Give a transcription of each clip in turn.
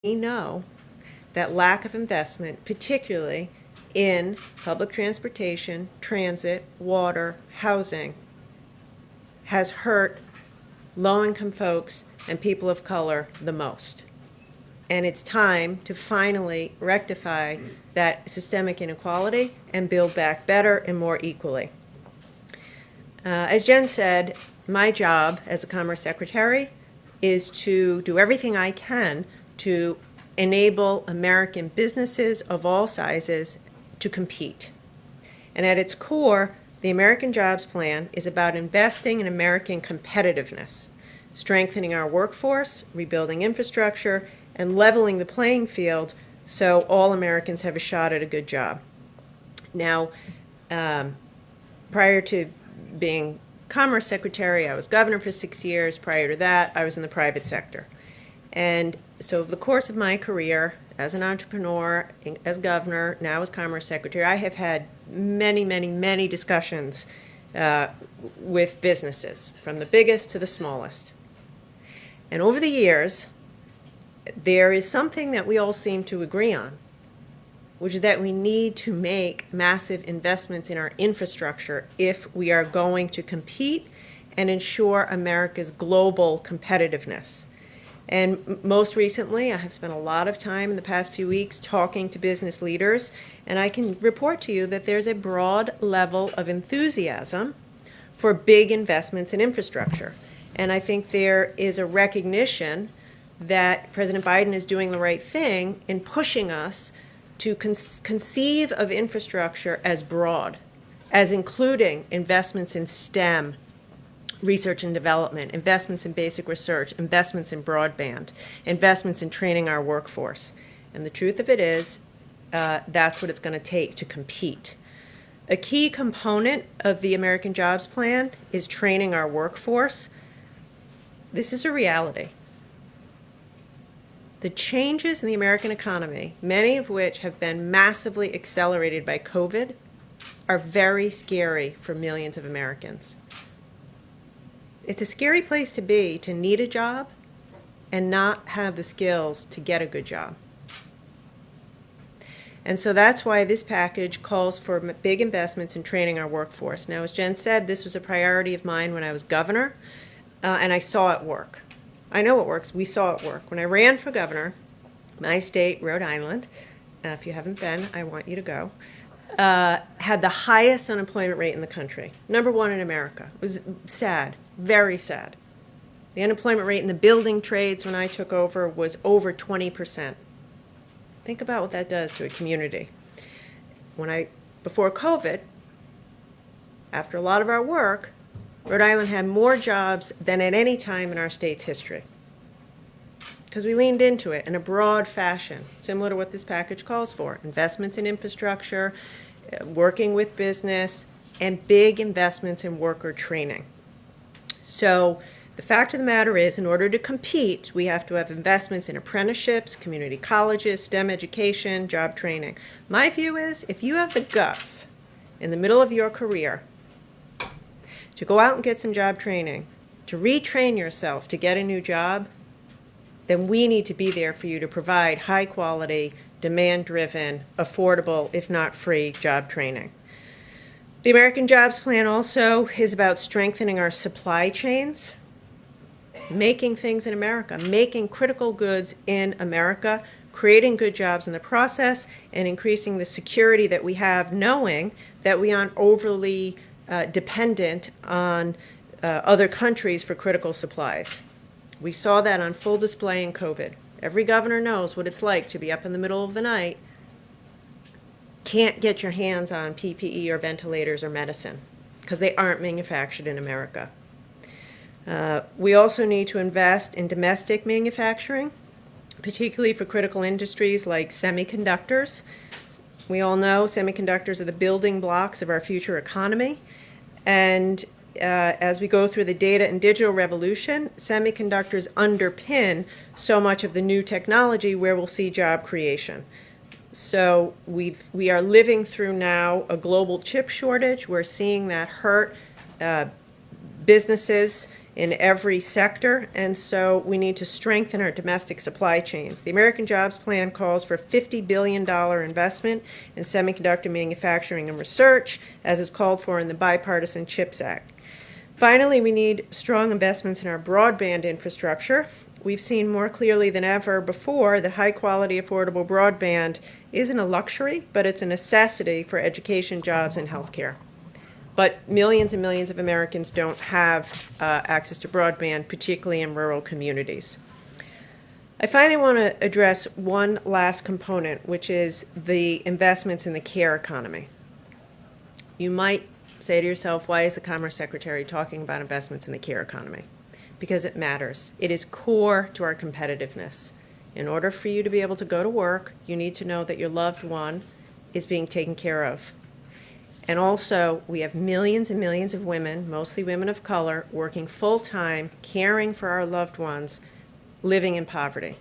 We know that lack of investment, particularly in public transportation, transit, water, housing, has hurt low-income folks and people of color the most. And it's time to finally rectify that systemic inequality and build back better and more equally. As Jen said, my job as a Commerce Secretary is to do everything I can to enable American businesses of all sizes to compete. And at its core, the American Jobs Plan is about investing in American competitiveness, strengthening our workforce, rebuilding infrastructure, and leveling the playing field so all Americans have a shot at a good job. Now, prior to being Commerce Secretary, I was governor for 6 years. Prior to that, I was in the private sector. And so over the course of my career as an entrepreneur, as governor, now as Commerce Secretary, I have had many discussions with businesses, from the biggest to the smallest. And over the years, there is something that we all seem to agree on, which is that we need to make massive investments in our infrastructure if we are going to compete and ensure America's global competitiveness. And most recently, I have spent a lot of time in the past few weeks talking to business leaders, and I can report to you that there's a broad level of enthusiasm for big investments in infrastructure. And I think there is a recognition that President Biden is doing the right thing in pushing us to conceive of infrastructure as broad, as including investments in STEM, research and development, investments in basic research, investments in broadband, investments in training our workforce. And the truth of it is, that's what it's going to take to compete. A key component of the American Jobs Plan is training our workforce. This is a reality. The changes in the American economy, many of which have been massively accelerated by COVID, are very scary for millions of Americans. It's a scary place to be, to need a job and not have the skills to get a good job. And so that's why this package calls for big investments in training our workforce. Now, as Jen said, this was a priority of mine when I was governor, and I saw it work. I know it works. We saw it work. When I ran for governor, my state, Rhode Island, if you haven't been, I want you to go, had the highest unemployment rate in the country, #1 in America. It was sad, very sad. The unemployment rate in the building trades when I took over was over 20%. Think about what that does to a community. Before COVID, after a lot of our work, Rhode Island had more jobs than at any time in our state's history, because we leaned into it in a broad fashion, similar to what this package calls for: investments in infrastructure, working with business, and big investments in worker training. So the fact of the matter is, in order to compete, we have to have investments in apprenticeships, community colleges, STEM education, job training. My view is, if you have the guts in the middle of your career to go out and get some job training, to retrain yourself to get a new job, then we need to be there for you to provide high quality, demand-driven, affordable, if not free, job training. The American Jobs Plan also is about strengthening our supply chains, making things in America, making critical goods in America, creating good jobs in the process, and increasing the security that we have, knowing that we aren't overly dependent on other countries for critical supplies. We saw that on full display in COVID. Every governor knows what it's like to be up in the middle of the night, can't get your hands on PPE or ventilators or medicine because they aren't manufactured in America. We also need to invest in domestic manufacturing, particularly for critical industries like semiconductors. We all know semiconductors are the building blocks of our future economy. And as we go through the data and digital revolution, semiconductors underpin so much of the new technology where we'll see job creation. So we are living through now a global chip shortage. We're seeing that hurt businesses in every sector, and so we need to strengthen our domestic supply chains. The American Jobs Plan calls for a $50 billion investment in semiconductor manufacturing and research, as is called for in the Bipartisan CHIPS Act. Finally, we need strong investments in our broadband infrastructure. We've seen more clearly than ever before that high-quality, affordable broadband isn't a luxury, but it's a necessity for education, jobs, and healthcare. But millions and millions of Americans don't have access to broadband, particularly in rural communities. I finally want to address one last component, which is the investments in the care economy. You might say to yourself, why is the Commerce Secretary talking about investments in the care economy? Because it matters. It is core to our competitiveness. In order for you to be able to go to work, you need to know that your loved one is being taken care of. And also, we have millions and millions of women, mostly women of color, working full-time, caring for our loved ones, living in poverty.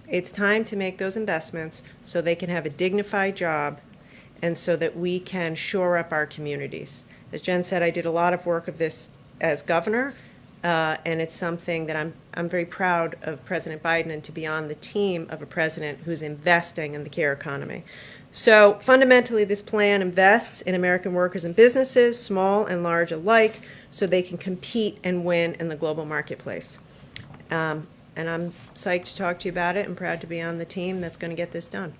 It's time to make those investments so they can have a dignified job and so that we can shore up our communities. As Jen said, I did a lot of work of this as governor, and it's something that I'm very proud of President Biden and to be on the team of a president who's investing in the care economy. So fundamentally, this plan invests in American workers and businesses, small and large alike, so they can compete and win in the global marketplace. And I'm psyched to talk to you about it and proud to be on the team that's going to get this done.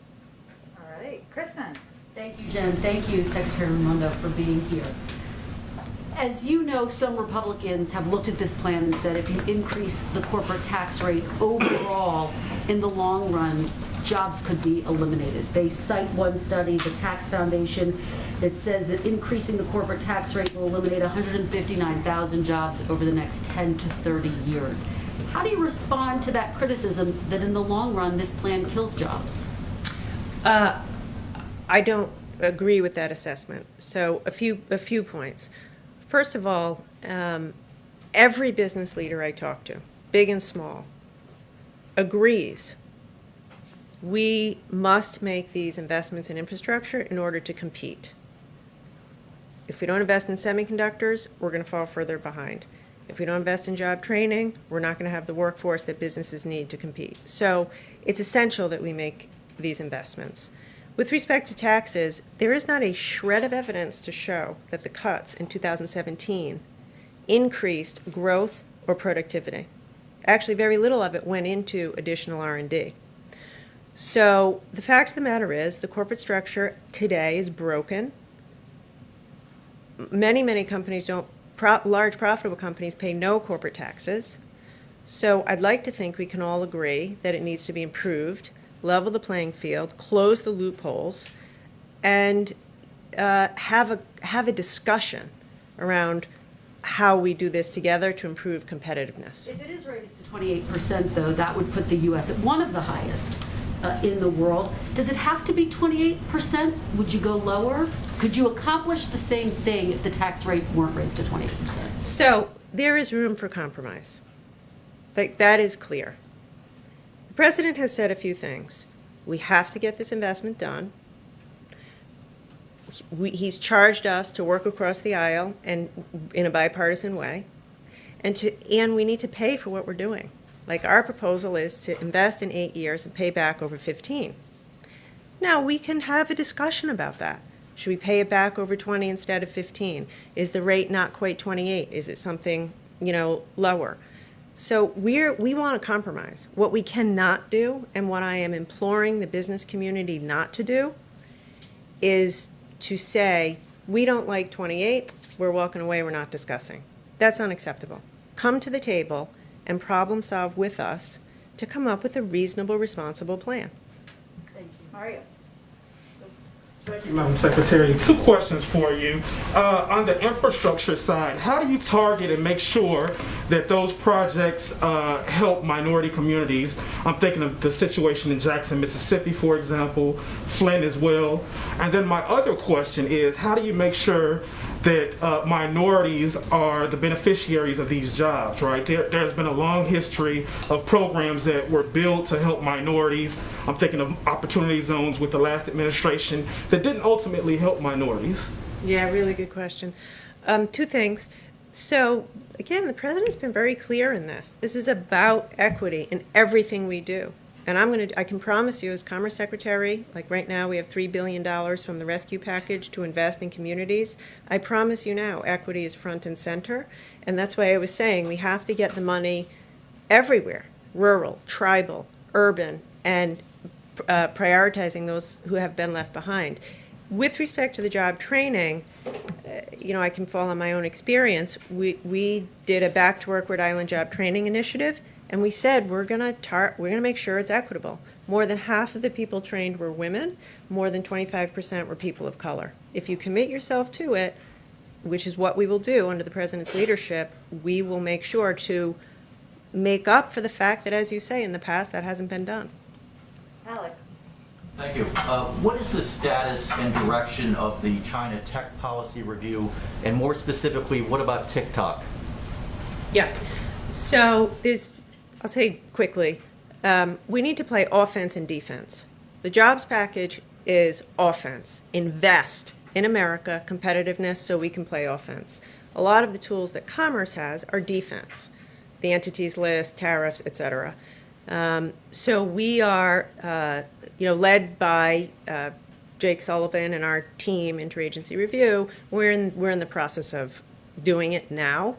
All right, Kristen. Thank you, Jen. Thank you, Secretary Raimondo, for being here. As you know, some Republicans have looked at this plan and said if you increase the corporate tax rate overall, in the long run, jobs could be eliminated. They cite one study, the Tax Foundation, that says that increasing the corporate tax rate will eliminate 159,000 jobs over the next 10 to 30 years. How do you respond to that criticism that in the long run, this plan kills jobs? I don't agree with that assessment. So a few points. First of all, every business leader I talk to, big and small, agrees we must make these investments in infrastructure in order to compete. If we don't invest in semiconductors, we're going to fall further behind. If we don't invest in job training, we're not going to have the workforce that businesses need to compete. So it's essential that we make these investments. With respect to taxes, there is not a shred of evidence to show that the cuts in 2017 increased growth or productivity. Actually, very little of it went into additional R&D. So the fact of the matter is the corporate structure today is broken. Many companies don't, large profitable companies pay no corporate taxes. So I'd like to think we can all agree that it needs to be improved, level the playing field, close the loopholes, and have a discussion around how we do this together to improve competitiveness. If it is raised to 28%, though, that would put the U.S. at one of the highest in the world. Does it have to be 28%? Would you go lower? Could you accomplish the same thing if the tax rate weren't raised to 28%? So there is room for compromise. That is clear. The president has said a few things. We have to get this investment done. He's charged us to work across the aisle and in a bipartisan way, and we need to pay for what we're doing. Like our proposal is to invest in 8 years and pay back over 15. Now we can have a discussion about that. Should we pay it back over 20 instead of 15? Is the rate not quite 28? Is it something, lower? So we want to compromise. What we cannot do, and what I am imploring the business community not to do, is to say, we don't like 28, we're walking away, we're not discussing. That's unacceptable. Come to the table and problem solve with us to come up with a reasonable, responsible plan. Thank you. Mario. Thank you, Madam Secretary. 2 questions for you. On the infrastructure side, how do you target and make sure that those projects help minority communities? I'm thinking of the situation in Jackson, Mississippi, for example, Flint as well. And then my other question is, how do you make sure that minorities are the beneficiaries of these jobs, right? There's been a long history of programs that were built to help minorities. I'm thinking of opportunity zones with the last administration that didn't ultimately help minorities. Yeah, really good question. 2 things. So again, the president's been very clear in this. This is about equity in everything we do. And I can promise you as Commerce Secretary, like right now we have $3 billion from the rescue package to invest in communities. I promise you now, equity is front and center. And that's why I was saying we have to get the money everywhere, rural, tribal, urban, and prioritizing those who have been left behind. With respect to the job training, I can fall on my own experience. We did a Back to Work Rhode Island job training initiative, and we said we're gonna make sure it's equitable. More than half of the people trained were women. More than 25% were people of color. If you commit yourself to it, which is what we will do under the president's leadership, we will make sure to make up for the fact that, as you say, in the past that hasn't been done. Alex. Thank you. What is the status and direction of the China tech policy review? And more specifically, what about TikTok? Yeah. So I'll say quickly, we need to play offense and defense. The jobs package is offense. Invest in America, competitiveness, so we can play offense. A lot of the tools that Commerce has are defense. The entities list, tariffs, et cetera. So we are, led by Jake Sullivan and our team, Interagency Review. We're in the process of doing it now.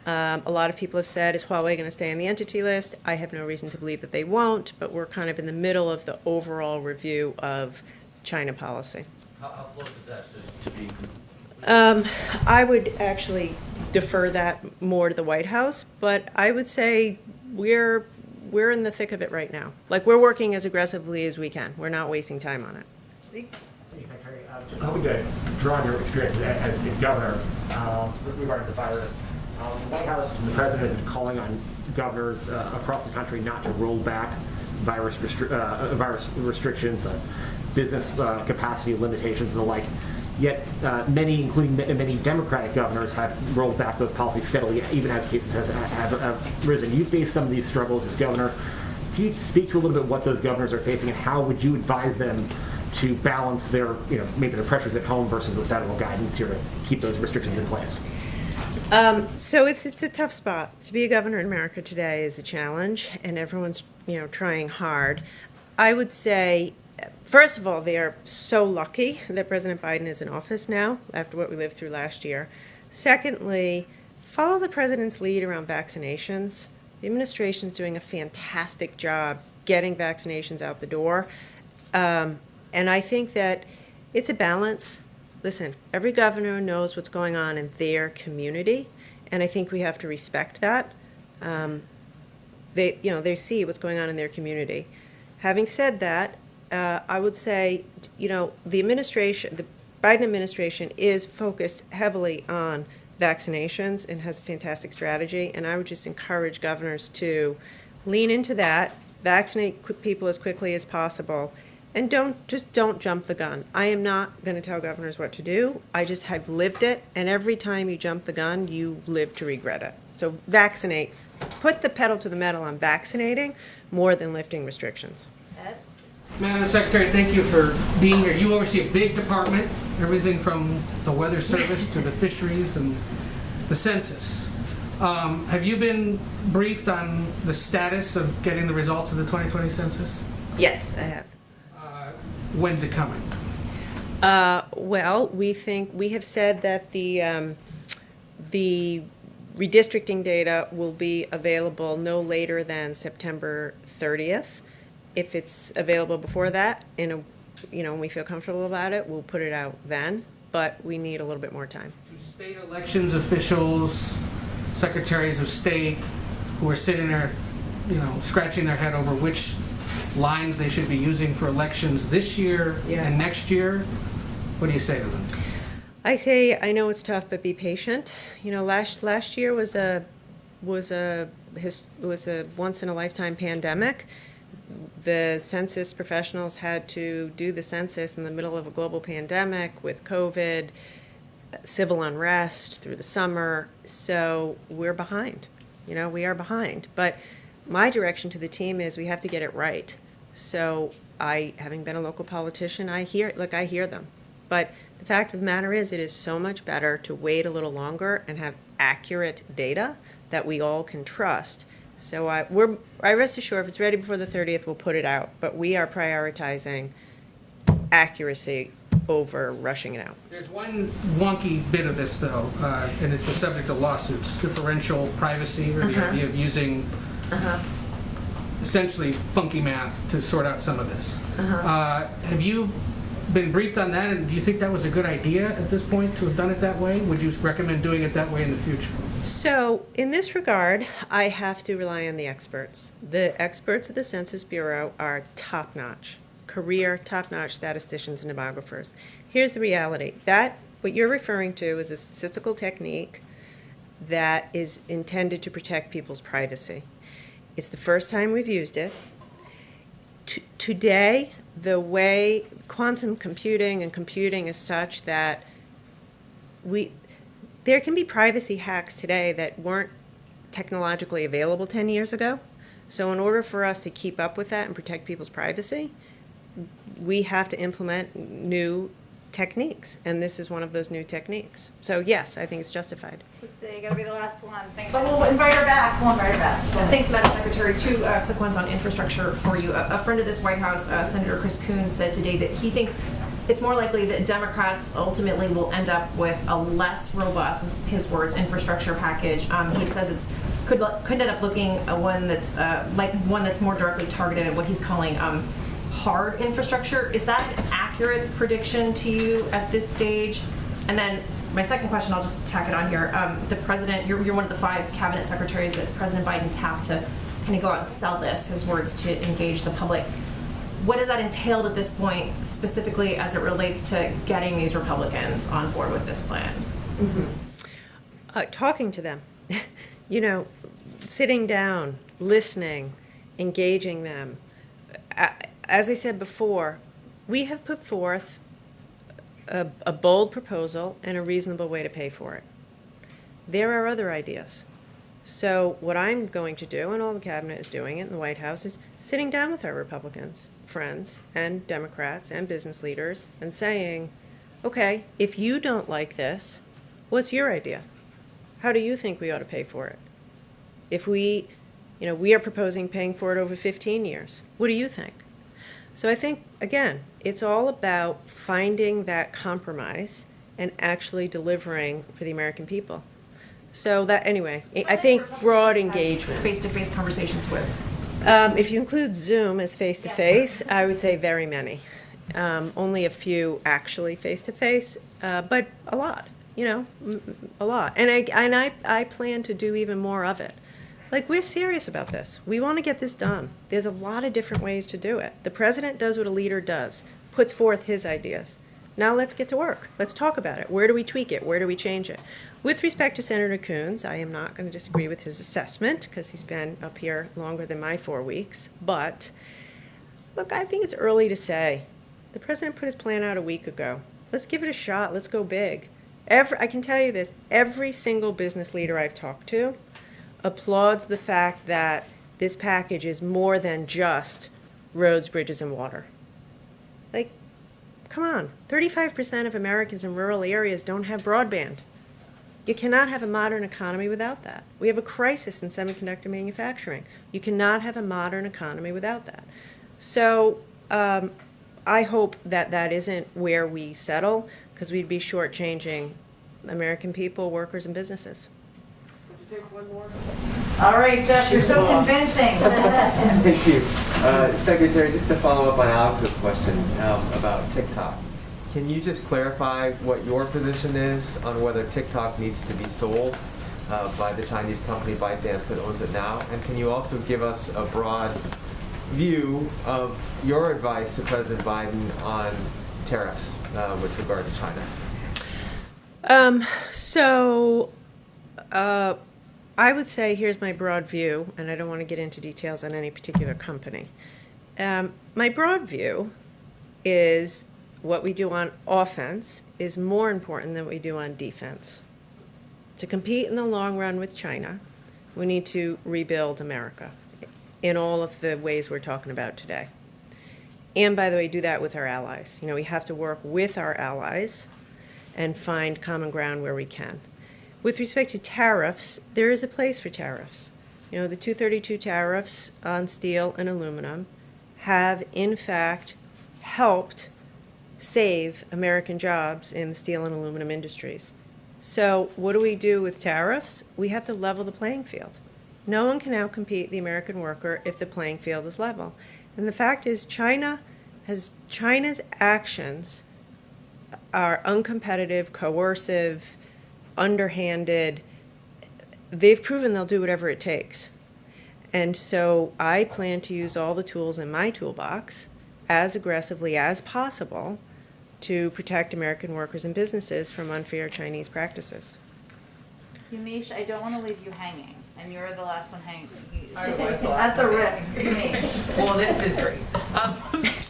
A lot of people have said, is Huawei going to stay on the entity list? I have no reason to believe that they won't, but we're kind of in the middle of the overall review of China policy. How close is that to being complete? I would actually defer that more to the White House, but I would say we're in the thick of it right now. Like, we're working as aggressively as we can. We're not wasting time on it. Thank you, Secretary. Just hoping to draw on your experience as a governor regarding the virus. The White House and the President have been calling on governors across the country not to roll back virus restrictions, business capacity limitations, and the like. Yet many, including many Democratic governors, have rolled back those policies steadily, even as cases have risen. You face some of these struggles as governor. Can you speak to a little bit what those governors are facing, and how would you advise them to balance their, maybe the pressures at home versus the federal guidance here to keep those restrictions in place? So it's a tough spot. To be a governor in America today is a challenge, and everyone's trying hard. I would say, first of all, they are so lucky that President Biden is in office now after what we lived through last year. Secondly, follow the president's lead around vaccinations. The administration is doing a fantastic job getting vaccinations out the door, and I think that it's a balance. Listen, every governor knows what's going on in their community, and I think we have to respect that. They see what's going on in their community. Having said that, I would say, the Biden administration is focused heavily on vaccinations and has a fantastic strategy, and I would just encourage governors to lean into that, vaccinate people as quickly as possible, and don't jump the gun. I am not going to tell governors what to do. I just have lived it, and every time you jump the gun, you live to regret it. So vaccinate. Put the pedal to the metal on vaccinating more than lifting restrictions. Ed? Madam Secretary, thank you for being here. You oversee a big department, everything from the Weather Service to the fisheries and the Census. Have you been briefed on the status of getting the results of the 2020 census? Yes, I have. When's it coming? Well, we have said that the redistricting data will be available no later than September 30th. If it's available before that, and we feel comfortable about it, we'll put it out then. But we need a little bit more time. State elections officials, secretaries of state, who are sitting there, scratching their head over which lines they should be using for elections this year and next year. What do you say to them? I say, I know it's tough, but be patient. Last year was a once in a lifetime pandemic. The census professionals had to do the census in the middle of a global pandemic with COVID, civil unrest through the summer. So we're behind. We are behind. But my direction to the team is we have to get it right. So having been a local politician, I hear them. But the fact of the matter is, it is so much better to wait a little longer and have accurate data that we all can trust. So I rest assured, if it's ready before the 30th, we'll put it out. But we are prioritizing accuracy over rushing it out. There's one wonky bit of this, though, and it's the subject of lawsuits, differential privacy, or the idea of using essentially funky math to sort out some of this. Have you been briefed on that, and do you think that was a good idea at this point to have done it that way? Would you recommend doing it that way in the future? So in this regard, I have to rely on the experts. The experts at the Census Bureau are top-notch, career top-notch statisticians and demographers. Here's the reality. That, what you're referring to, is a statistical technique that is intended to protect people's privacy. It's the first time we've used it. Today, the way quantum computing and computing is such that there can be privacy hacks today that weren't technologically available 10 years ago. So in order for us to keep up with that and protect people's privacy, we have to implement new techniques, and this is one of those new techniques. So yes, I think it's justified. So you gotta be the last one. Thanks. But we'll invite her back. We'll invite her back. Thanks, Madam Secretary. Two quick ones on infrastructure for you. A friend of this White House, Senator Chris Coons, said today that he thinks it's more likely that Democrats ultimately will end up with a less robust, his words, infrastructure package. He says it's could end up looking one that's like one that's more directly targeted at what he's calling hard infrastructure. Is that an accurate prediction to you at this stage? And then my second question, I'll just tack it on here. The president, you're one of the 5 cabinet secretaries that President Biden tapped to kind of go out and sell this, his words, to engage the public. What has that entailed at this point, specifically as it relates to getting these Republicans on board with this plan? Talking to them, sitting down, listening, engaging them. As I said before, we have put forth a bold proposal and a reasonable way to pay for it. There are other ideas. So what I'm going to do, and all the cabinet is doing it in the White House, is sitting down with our Republicans, friends, and Democrats, and business leaders, and saying, okay, if you don't like this, what's your idea? How do you think we ought to pay for it? If we are proposing paying for it over 15 years. What do you think? So I think, again, it's all about finding that compromise and actually delivering for the American people. So that, anyway, I think broad engagement. Face-to-face conversations with? If you include Zoom as face-to-face, I would say very many. Only a few actually face-to-face, but a lot, a lot. And I plan to do even more of it. Like, we're serious about this. We want to get this done. There's a lot of different ways to do it. The president does what a leader does, puts forth his ideas. Now let's get to work. Let's talk about it. Where do we tweak it? Where do we change it? With respect to Senator Coons, I am not going to disagree with his assessment because he's been up here longer than my 4 weeks. But, look, I think it's early to say. The president put his plan out a week ago. Let's give it a shot. Let's go big. I can tell you this, every single business leader I've talked to applauds the fact that this package is more than just roads, bridges, and water. Like, come on, 35% of Americans in rural areas don't have broadband. You cannot have a modern economy without that. We have a crisis in semiconductor manufacturing. You cannot have a modern economy without that. So I hope that that isn't where we settle, because we'd be shortchanging American people, workers, and businesses. All right, Jeff, you're so convincing. Thank you. Secretary, just to follow up on Alex's question about TikTok. Can you just clarify what your position is on whether TikTok needs to be sold by the Chinese company ByteDance that owns it now? And can you also give us a broad view of your advice to President Biden on tariffs with regard to China? I would say here's my broad view, and I don't want to get into details on any particular company. My broad view is what we do on offense is more important than what we do on defense. To compete in the long run with China, we need to rebuild America in all of the ways we're talking about today. And by the way, do that with our allies. You know, we have to work with our allies and find common ground where we can. With respect to tariffs, there is a place for tariffs. You know, the 232 tariffs on steel and aluminum have, in fact, helped save American jobs in the steel and aluminum industries. So what do we do with tariffs? We have to level the playing field. No one can outcompete the American worker if the playing field is level. And the fact is, China's actions are uncompetitive, coercive, underhanded. They've proven they'll do whatever it takes. And so I plan to use all the tools in my toolbox as aggressively as possible to protect American workers and businesses from unfair Chinese practices. Umesh, I don't want to leave you hanging, and you're the last one hanging. I was the At last the one risk, Umesh. Well, this is great.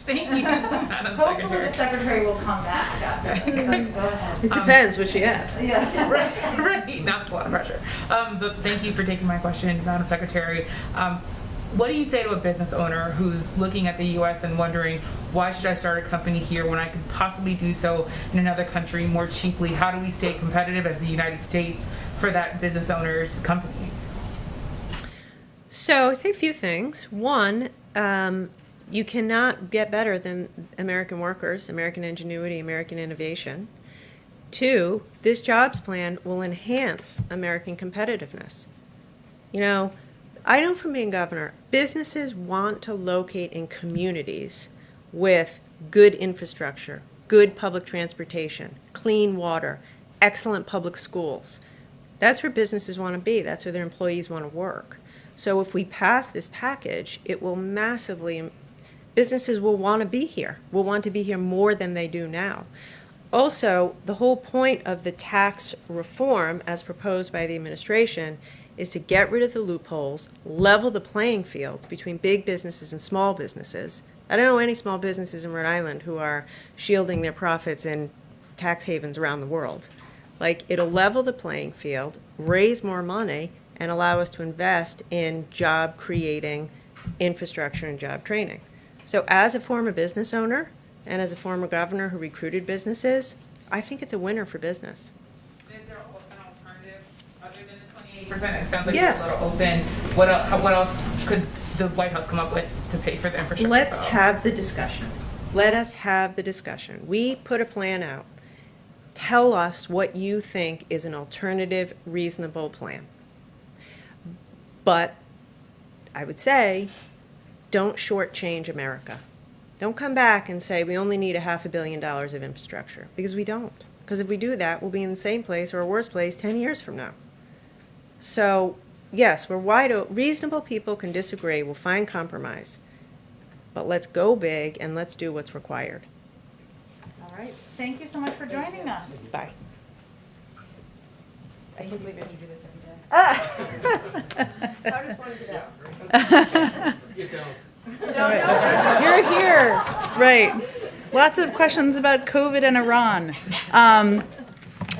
Thank you, Madam Hopefully Secretary. the secretary will come back after this. Go ahead. It depends what she asks. Yeah. Right, that's a lot of pressure. But thank you for taking my question, Madam Secretary. What do you say to a business owner who's looking at the U.S. and wondering, why should I start a company here when I could possibly do so in another country more cheaply? How do we stay competitive as the United States for that business owner's company? So I'd say a few things. One, you cannot get better than American workers, American ingenuity, American innovation. Two, this jobs plan will enhance American competitiveness. You know, I know from being governor, businesses want to locate in communities with good infrastructure, good public transportation, clean water, excellent public schools. That's where businesses want to be. That's where their employees want to work. So if we pass this package, it will massively, businesses will want to be here, will want to be here more than they do now. Also, the whole point of the tax reform as proposed by the administration is to get rid of the loopholes, level the playing field between big businesses and small businesses. I don't know any small businesses in Rhode Island who are shielding their profits in tax havens around the world. Like, it'll level the playing field, raise more money, and allow us to invest in job-creating infrastructure and job training. So as a former business owner and as a former governor who recruited businesses, I think it's a winner for business. Is there an alternative other than the 28%? It sounds like Yes. you're a little open. What else could the White House come up with to pay for the infrastructure? Let's bill? have the discussion. Let us have the discussion. We put a plan out. Tell us what you think is an alternative, reasonable plan. But I would say, don't shortchange America. Don't come back and say we only need $500 million of infrastructure, because we don't. Because if we do that, we'll be in the same place or a worse place 10 years from now. So yes, we're wide open. Reasonable people can disagree. We'll find compromise. But let's go big and let's do what's required. All right. Thank you so much for joining us. Bye. I can't believe you do this every day. I just wanted to get out. You don't. You're here, right. Lots of questions about COVID and Iran. A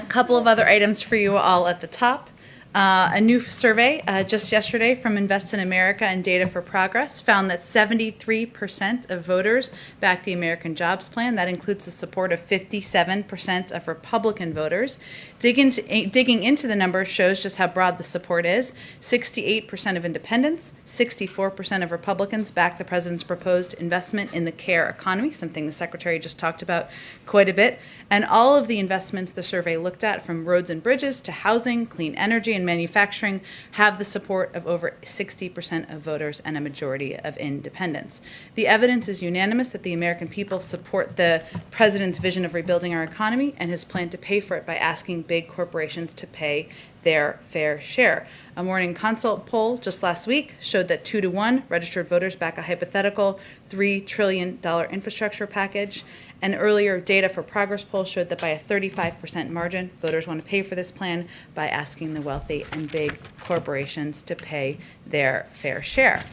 couple of other items for you all at the top. A new survey just yesterday from Invest in America and Data for Progress found that 73% of voters backed the American Jobs Plan. That includes the support of 57% of Republican voters. Digging into the numbers shows just how broad the support is. 68% of independents, 64% of Republicans back the president's proposed investment in the care economy, something the secretary just talked about quite a bit. And all of the investments the survey looked at, from roads and bridges to housing, clean energy, and manufacturing, have the support of over 60% of voters and a majority of independents. The evidence is unanimous that the American people support the president's vision of rebuilding our economy and his plan to pay for it by asking big corporations to pay their fair share. A Morning Consult poll just last week showed that 2-to-1 registered voters back a hypothetical $3 trillion infrastructure package. An earlier Data for Progress poll showed that by a 35% margin, voters want to pay for this plan by asking the wealthy and big corporations to pay their fair share.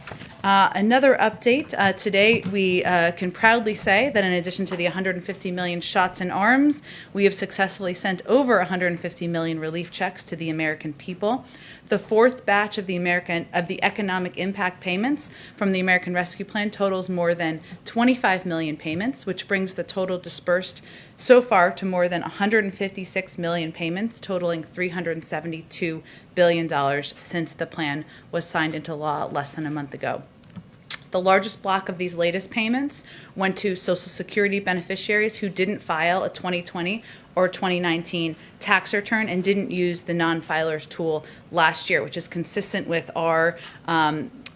Another update, today we can proudly say that in addition to the 150 million shots in arms, we have successfully sent over 150 million relief checks to the American people. The fourth batch of the economic impact payments from the American Rescue Plan totals more than 25 million payments, which brings the total dispersed so far to more than 156 million payments, totaling $372 billion since the plan was signed into law less than a month ago. The largest block of these latest payments went to Social Security beneficiaries who didn't file a 2020 or 2019 tax return and didn't use the non-filers tool last year, which is consistent with our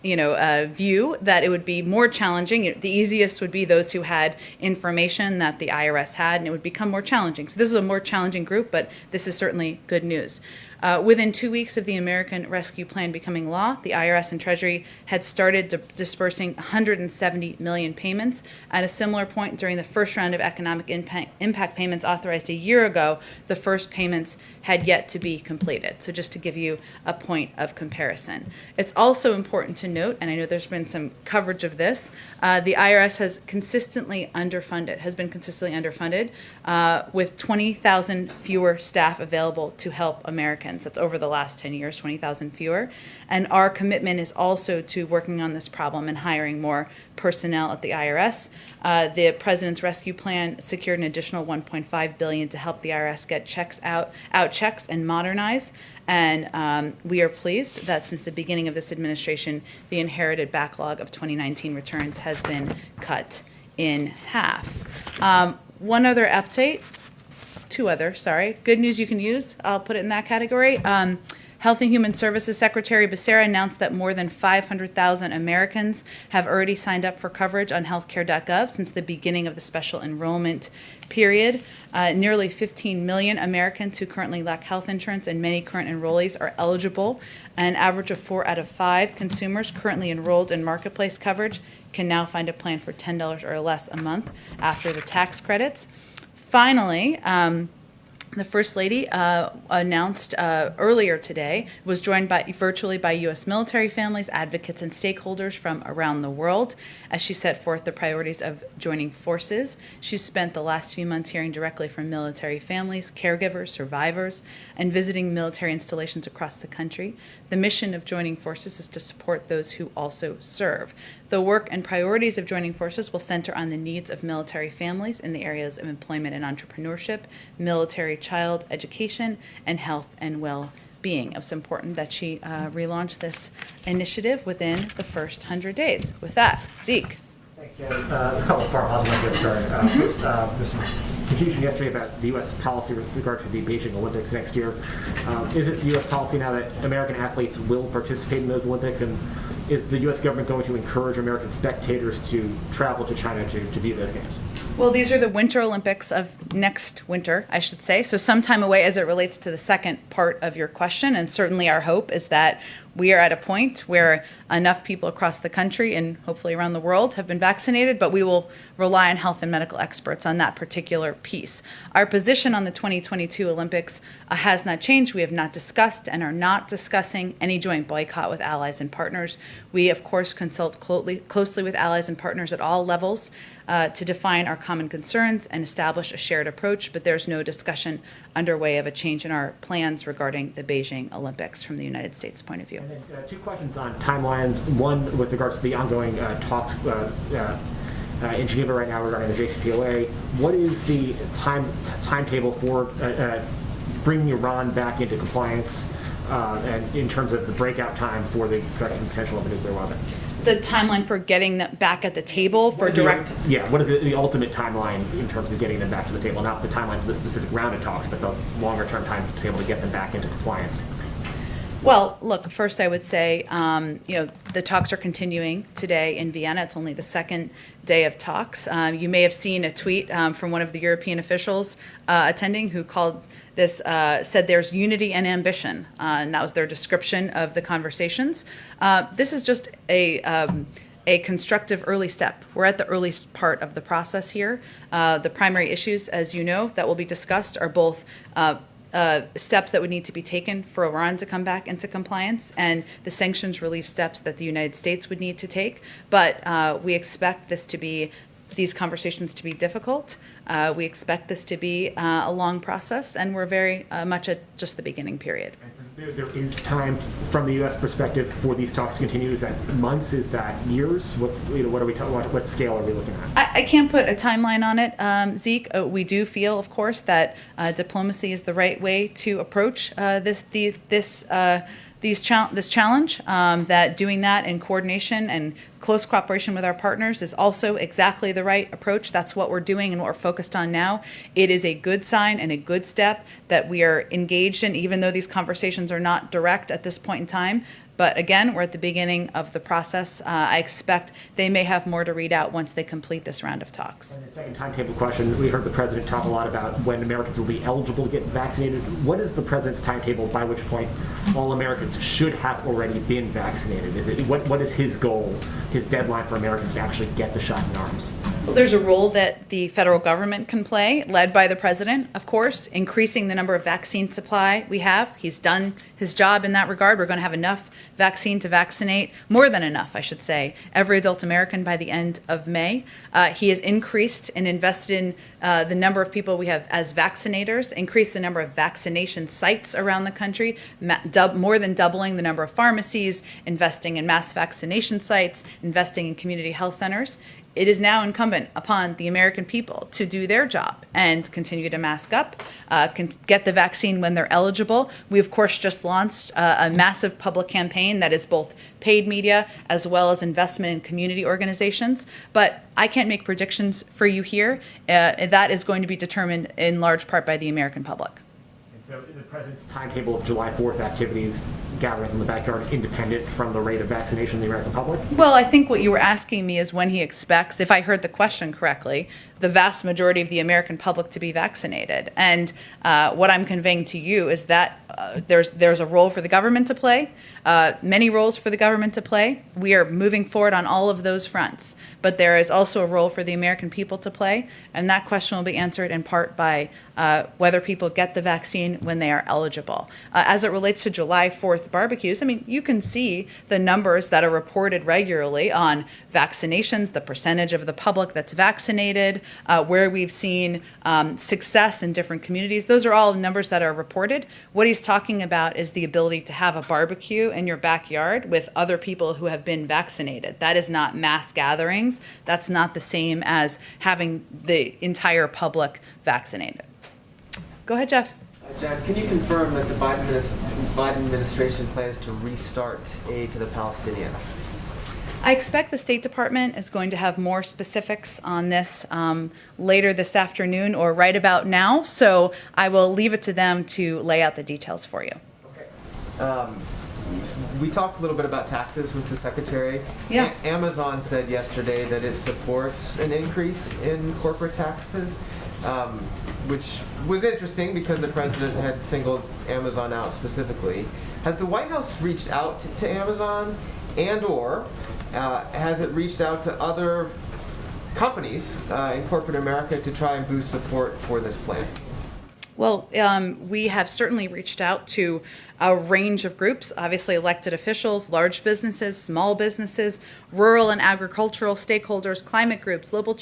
view that it would be more challenging. The easiest would be those who had information that the IRS had, and it would become more challenging. So this is a more challenging group, but this is certainly good news. Within 2 weeks of the American Rescue Plan becoming law, the IRS and Treasury had started dispersing 170 million payments. At a similar point during the first round of economic impact payments authorized a year ago, the first payments had yet to be completed. So just to give you a point of comparison. It's also important to note, and I know there's been some coverage of this, the IRS has been consistently underfunded, with 20,000 fewer staff available to help Americans. That's over the last 10 years, 20,000 fewer. And our commitment is also to working on this problem and hiring more personnel at the IRS. The President's Rescue Plan secured an additional $1.5 billion to help the IRS get checks out checks and modernize. And we are pleased that since the beginning of this administration, the inherited backlog of 2019 returns has been cut in half. One other update. Two other, sorry. Good news you can use. I'll put it in that category. Health and Human Services Secretary Becerra announced that more than 500,000 Americans have already signed up for coverage on healthcare.gov since the beginning of the special enrollment period. Nearly 15 million Americans who currently lack health insurance and many current enrollees are eligible. An average of 4 out of 5 consumers currently enrolled in marketplace coverage can now find a plan for $10 or less a month after the tax credits. Finally, the First Lady announced earlier today, was joined virtually by U.S. military families, advocates, and stakeholders from around the world as she set forth the priorities of joining forces. She spent the last few months hearing directly from military families, caregivers, survivors, and visiting military installations across the country. The mission of joining forces is to support those who also serve. The work and priorities of joining forces will center on the needs of military families in the areas of employment and entrepreneurship, military child education, and health and well-being. It's important that she relaunch this initiative within the first 100 days. With that, Zeke. Thanks, Jen. A couple of farmhouses I want to get started. There's some confusion yesterday about the U.S. policy with regard to the Beijing Olympics next year. Is it the U.S. policy now that American athletes will participate in those Olympics, and is the U.S. government going to encourage American spectators to travel to China to view those games? Well, these are the Winter Olympics of next winter, I should say, so some time away as it relates to the second part of your question, and certainly our hope is that we are at a point where enough people across the country and hopefully around the world have been vaccinated, but we will rely on health and medical experts on that particular piece. Our position on the 2022 Olympics has not changed. We have not discussed and are not discussing any joint boycott with allies and partners. We, of course, consult closely with allies and partners at all levels to define our common concerns and establish a shared approach, but there's no discussion underway of a change in our plans regarding the Beijing Olympics from the United States point of view. And then, two questions on timelines. One with regards to the ongoing talks in Geneva right now regarding the JCPOA. What is the timetable for bringing Iran back into compliance, and in terms of the breakout time for the production potential of a nuclear weapon? The timeline for getting them back at the table for direct... What is the ultimate timeline in terms of getting them back to the table? Not the timeline for the specific round of talks, but the longer-term time to be able to get them back into compliance. Well, look, first I would say, the talks are continuing today in Vienna. It's only the second day of talks. You may have seen a tweet from one of the European officials attending who called this, said there's unity and ambition, and that was their description of the conversations. This is just a constructive early step. We're at the earliest part of the process here. The primary issues, as you know, that will be discussed are both steps that would need to be taken for Iran to come back into compliance and the sanctions relief steps that the United States would need to take. But we expect these conversations to be difficult. We expect this to be a long process, and we're very much at just the beginning period. There is time from the U.S. perspective for these talks to continue. Is that months? Is that years? What scale are we looking at? I can't put a timeline on it, Zeke. We do feel, of course, that diplomacy is the right way to approach this challenge. That doing that in coordination and close cooperation with our partners is also exactly the right approach. That's what we're doing and what we're focused on now. It is a good sign and a good step that we are engaged in, even though these conversations are not direct at this point in time. But again, we're at the beginning of the process. I expect they may have more to read out once they complete this round of talks. And the second timetable question, we heard the president talk a lot about when Americans will be eligible to get vaccinated. What is the president's timetable by which point all Americans should have already been vaccinated? What is his goal, his deadline for Americans to actually get the shot in arms? Well, there's a role that the federal government can play, led by the president, of course, increasing the number of vaccine supply we have. He's done his job in that regard. We're going to have enough vaccine to vaccinate, more than enough, I should say, every adult American by the end of May. He has increased and invested in the number of people we have as vaccinators, increased the number of vaccination sites around the country, more than doubling the number of pharmacies, investing in mass vaccination sites, investing in community health centers. It is now incumbent upon the American people to do their job and continue to mask up, get the vaccine when they're eligible. We, of course, just launched a massive public campaign that is both paid media as well as investment in community organizations. But I can't make predictions for you here. That is going to be determined in large part by the American public. And so the president's timetable of July 4th activities, gatherings in the backyard, is independent from the rate of vaccination in the American public? Well, I think what you were asking me is when he expects, if I heard the question correctly, the vast majority of the American public to be vaccinated. And what I'm conveying to you is that there's a role for the government to play, many roles for the government to play. We are moving forward on all of those fronts. But there is also a role for the American people to play, and that question will be answered in part by whether people get the vaccine when they are eligible. As it relates to July 4th barbecues, I mean, you can see the numbers that are reported regularly on vaccinations, the percentage of the public that's vaccinated, where we've seen success in different communities. Those are all numbers that are reported. What he's talking about is the ability to have a barbecue in your backyard with other people who have been vaccinated. That is not mass gatherings. That's not the same as having the entire public vaccinated. Go ahead, Jeff. Jack, can you confirm that the Biden administration plans to restart aid to the Palestinians? I expect the State Department is going to have more specifics on this later this afternoon or right about now, so I will leave it to them to lay out the details for you. Okay. We talked a little bit about taxes with the Secretary. Yeah. Amazon said yesterday that it supports an increase in corporate taxes, which was interesting because the president had singled Amazon out specifically. Has the White House reached out to Amazon, and/or has it reached out to other companies in corporate America to try and boost support for this plan? Well, we have certainly reached out to a range of groups, obviously elected officials, large businesses, small businesses, rural and agricultural stakeholders, climate groups, local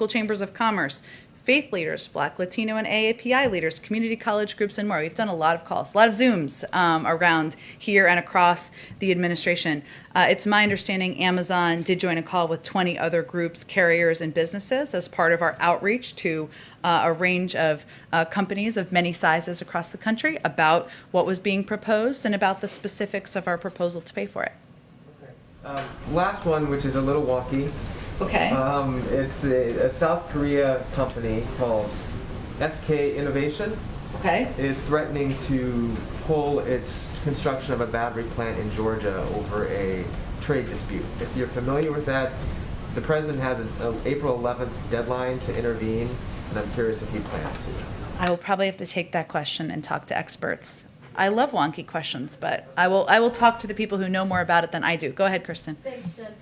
chambers of commerce, faith leaders, Black, Latino, and AAPI leaders, community college groups, and more. We've done a lot of calls, a lot of Zooms around here and across the administration. It's my understanding Amazon did join a call with 20 other groups, carriers, and businesses as part of our outreach to a range of companies of many sizes across the country about what was being proposed and about the specifics of our proposal to pay for it. Okay. Last one, which is a little wonky. Okay. It's a South Korea company called SK Innovation. Okay. Is threatening to pull its construction of a battery plant in Georgia over a trade dispute. If you're familiar with that, the president has an April 11th deadline to intervene, and I'm curious if he plans to. I will probably have to take that question and talk to experts. I love wonky questions, but I will talk to the people who know more about it than I do. Go ahead, Kristen. Thanks, Jen.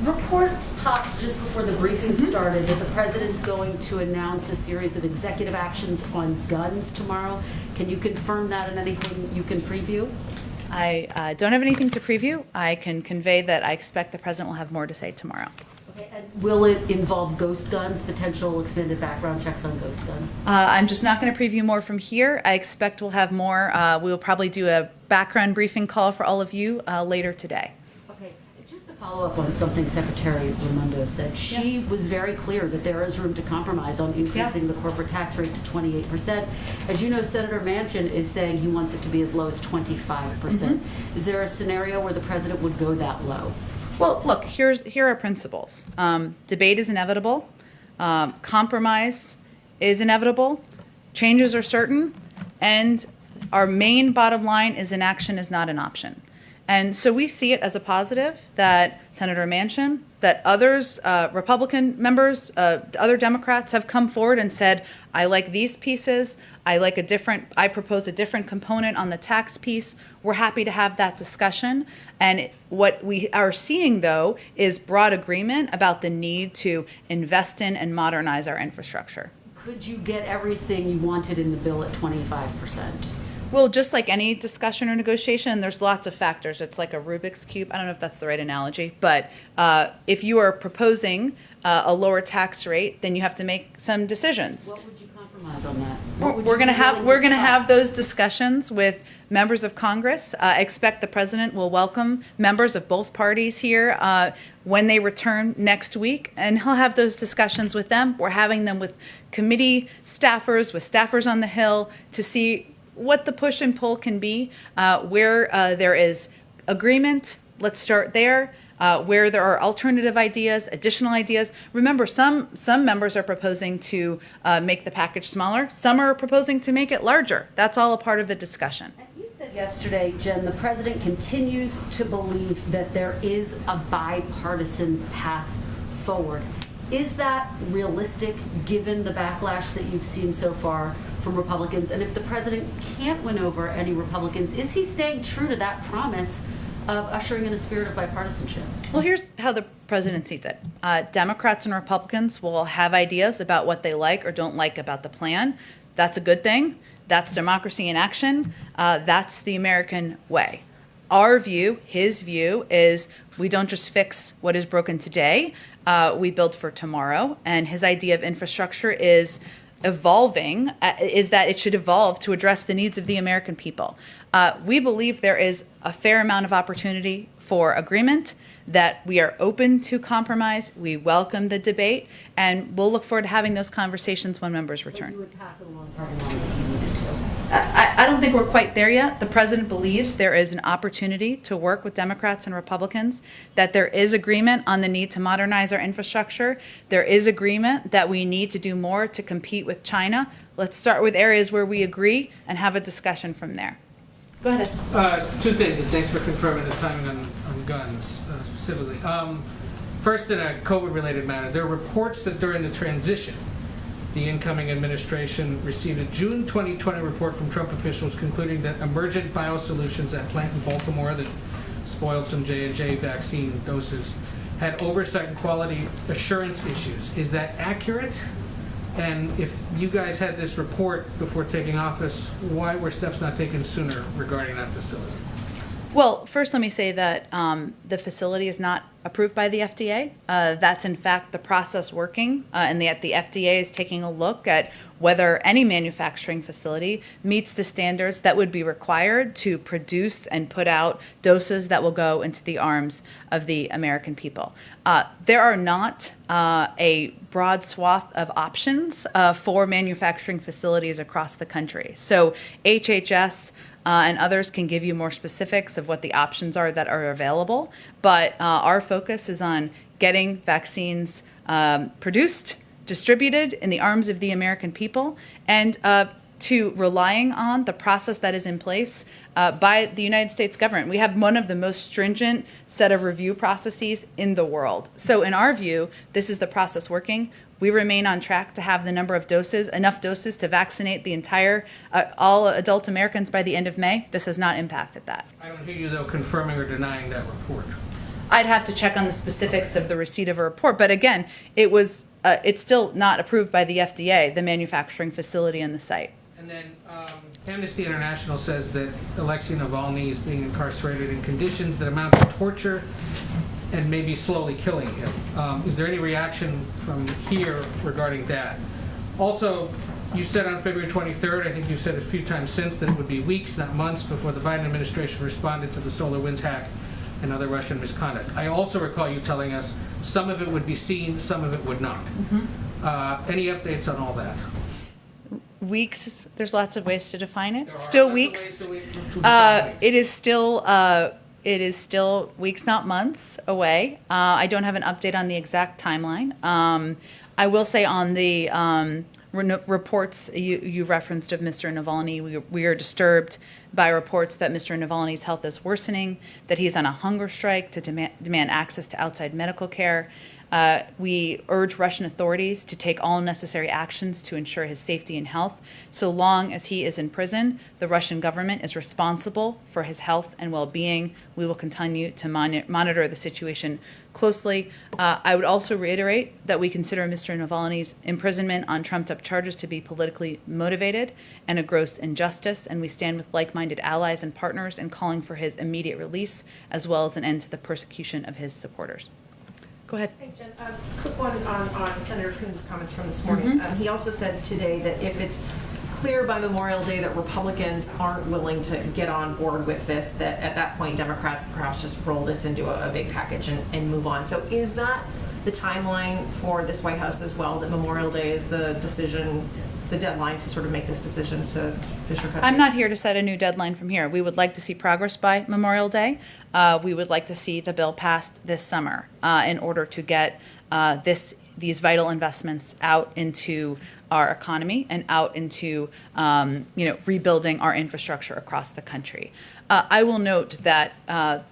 Report popped just before the briefing started that the president's going to announce a series of executive actions on guns tomorrow. Can you confirm that and anything you can preview? I don't have anything to preview. I can convey that I expect the president will have more to say tomorrow. Okay, and will it involve ghost guns, potential expanded background checks on ghost guns? I'm just not going to preview more from here. I expect we'll have more. We will probably do a background briefing call for all of you later today. Okay, just to follow up on something Secretary Raimondo said, she was very clear that there is room to compromise on increasing the corporate tax rate to 28%. As you know, Senator Manchin is saying he wants it to be as low as 25%. Is there a scenario where the president would go that low? Well, look, here are principles. Debate is inevitable. Compromise is inevitable. Changes are certain. And our main bottom line is inaction is not an option. And so we see it as a positive that Senator Manchin, that others, Republican members, other Democrats have come forward and said, I like these pieces. I propose a different component on the tax piece. We're happy to have that discussion. And what we are seeing, though, is broad agreement about the need to invest in and modernize our infrastructure. Could you get everything you wanted in the bill at 25%? Well, just like any discussion or negotiation, there's lots of factors. It's like a Rubik's Cube. I don't know if that's the right analogy, but if you are proposing a lower tax rate, then you have to make some decisions. What would you compromise on that? We're going to have those discussions with members of Congress. I expect the president will welcome members of both parties here when they return next week, and he'll have those discussions with them. We're having them with committee staffers, with staffers on the Hill, to see what the push and pull can be, where there is agreement. Let's start there. Where there are alternative ideas, additional ideas. Remember, some members are proposing to make the package smaller. Some are proposing to make it larger. That's all a part of the discussion. You said yesterday, Jen, the president continues to believe that there is a bipartisan path forward. Is that realistic given the backlash that you've seen so far from Republicans? And if the president can't win over any Republicans, is he staying true to that promise of ushering in a spirit of bipartisanship? Well, here's how the president sees it. Democrats and Republicans will have ideas about what they like or don't like about the plan. That's a good thing. That's democracy in action. That's the American way. Our view, his view, is we don't just fix what is broken today. We build for tomorrow. And his idea of infrastructure is evolving, is that it should evolve to address the needs of the American people. We believe there is a fair amount of opportunity for agreement, that we are open to compromise, we welcome the debate, and we'll look forward to having those conversations when members return. You would pass it along party lines if you needed to. I don't think we're quite there yet. The president believes there is an opportunity to work with Democrats and Republicans, that there is agreement on the need to modernize our infrastructure. There is agreement that we need to do more to compete with China. Let's start with areas where we agree and have a discussion from there. Go ahead. Two things, and thanks for confirming the timing on guns specifically. First, in a COVID-related matter, there are reports that during the transition, the incoming administration received a June 2020 report from Trump officials concluding that emergent biosolutions at plant in Baltimore that spoiled some J&J vaccine doses had oversight and quality assurance issues. Is that accurate? And if you guys had this report before taking office, why were steps not taken sooner regarding that facility? Well, first let me say that the facility is not approved by the FDA. That's in fact the process working, and the FDA is taking a look at whether any manufacturing facility meets the standards that would be required to produce and put out doses that will go into the arms of the American people. There are not a broad swath of options for manufacturing facilities across the country. So HHS and others can give you more specifics of what the options are that are available. But our focus is on getting vaccines produced, distributed in the arms of the American people, and to relying on the process that is in place by the United States government. We have one of the most stringent set of review processes in the world. So in our view, this is the process working. We remain on track to have the number of doses, enough doses to vaccinate the entire, all adult Americans by the end of May. This has not impacted that. I don't hear you, though, confirming or denying that report. I'd have to check on the specifics of the receipt of a report, but again, it's still not approved by the FDA, the manufacturing facility and the site. And then Amnesty International says that Alexei Navalny is being incarcerated in conditions that amount to torture and maybe slowly killing him. Is there any reaction from here regarding that? Also, you said on February 23rd, I think you said a few times since, that it would be weeks, not months, before the Biden administration responded to the SolarWinds hack and other Russian misconduct. I also recall you telling us some of it would be seen, some of it would not. Any updates on all that? Weeks, there's lots of ways to define it. There are Still lots of weeks. ways to define it. It is still weeks, not months away. I don't have an update on the exact timeline. I will say on the reports you referenced of Mr. Navalny, we are disturbed by reports that Mr. Navalny's health is worsening, that he's on a hunger strike to demand access to outside medical care. We urge Russian authorities to take all necessary actions to ensure his safety and health. So long as he is in prison, the Russian government is responsible for his health and well-being. We will continue to monitor the situation closely. I would also reiterate that we consider Mr. Navalny's imprisonment on trumped-up charges to be politically motivated and a gross injustice, and we stand with like-minded allies and partners in calling for his immediate release, as well as an end to the persecution of his supporters. Go ahead. Thanks, Jen. Quick one on Senator Coons' comments from this morning. He also said today that if it's clear by Memorial Day that Republicans aren't willing to get on board with this, that at that point Democrats perhaps just roll this into a big package and move on. So is that the timeline for this White House as well, that Memorial Day is the decision, the deadline to sort of make this decision to Fisher cut? I'm not here to set a new deadline from here. We would like to see progress by Memorial Day. We would like to see the bill passed this summer in order to get these vital investments out into our economy and out into rebuilding our infrastructure across the country. I will note that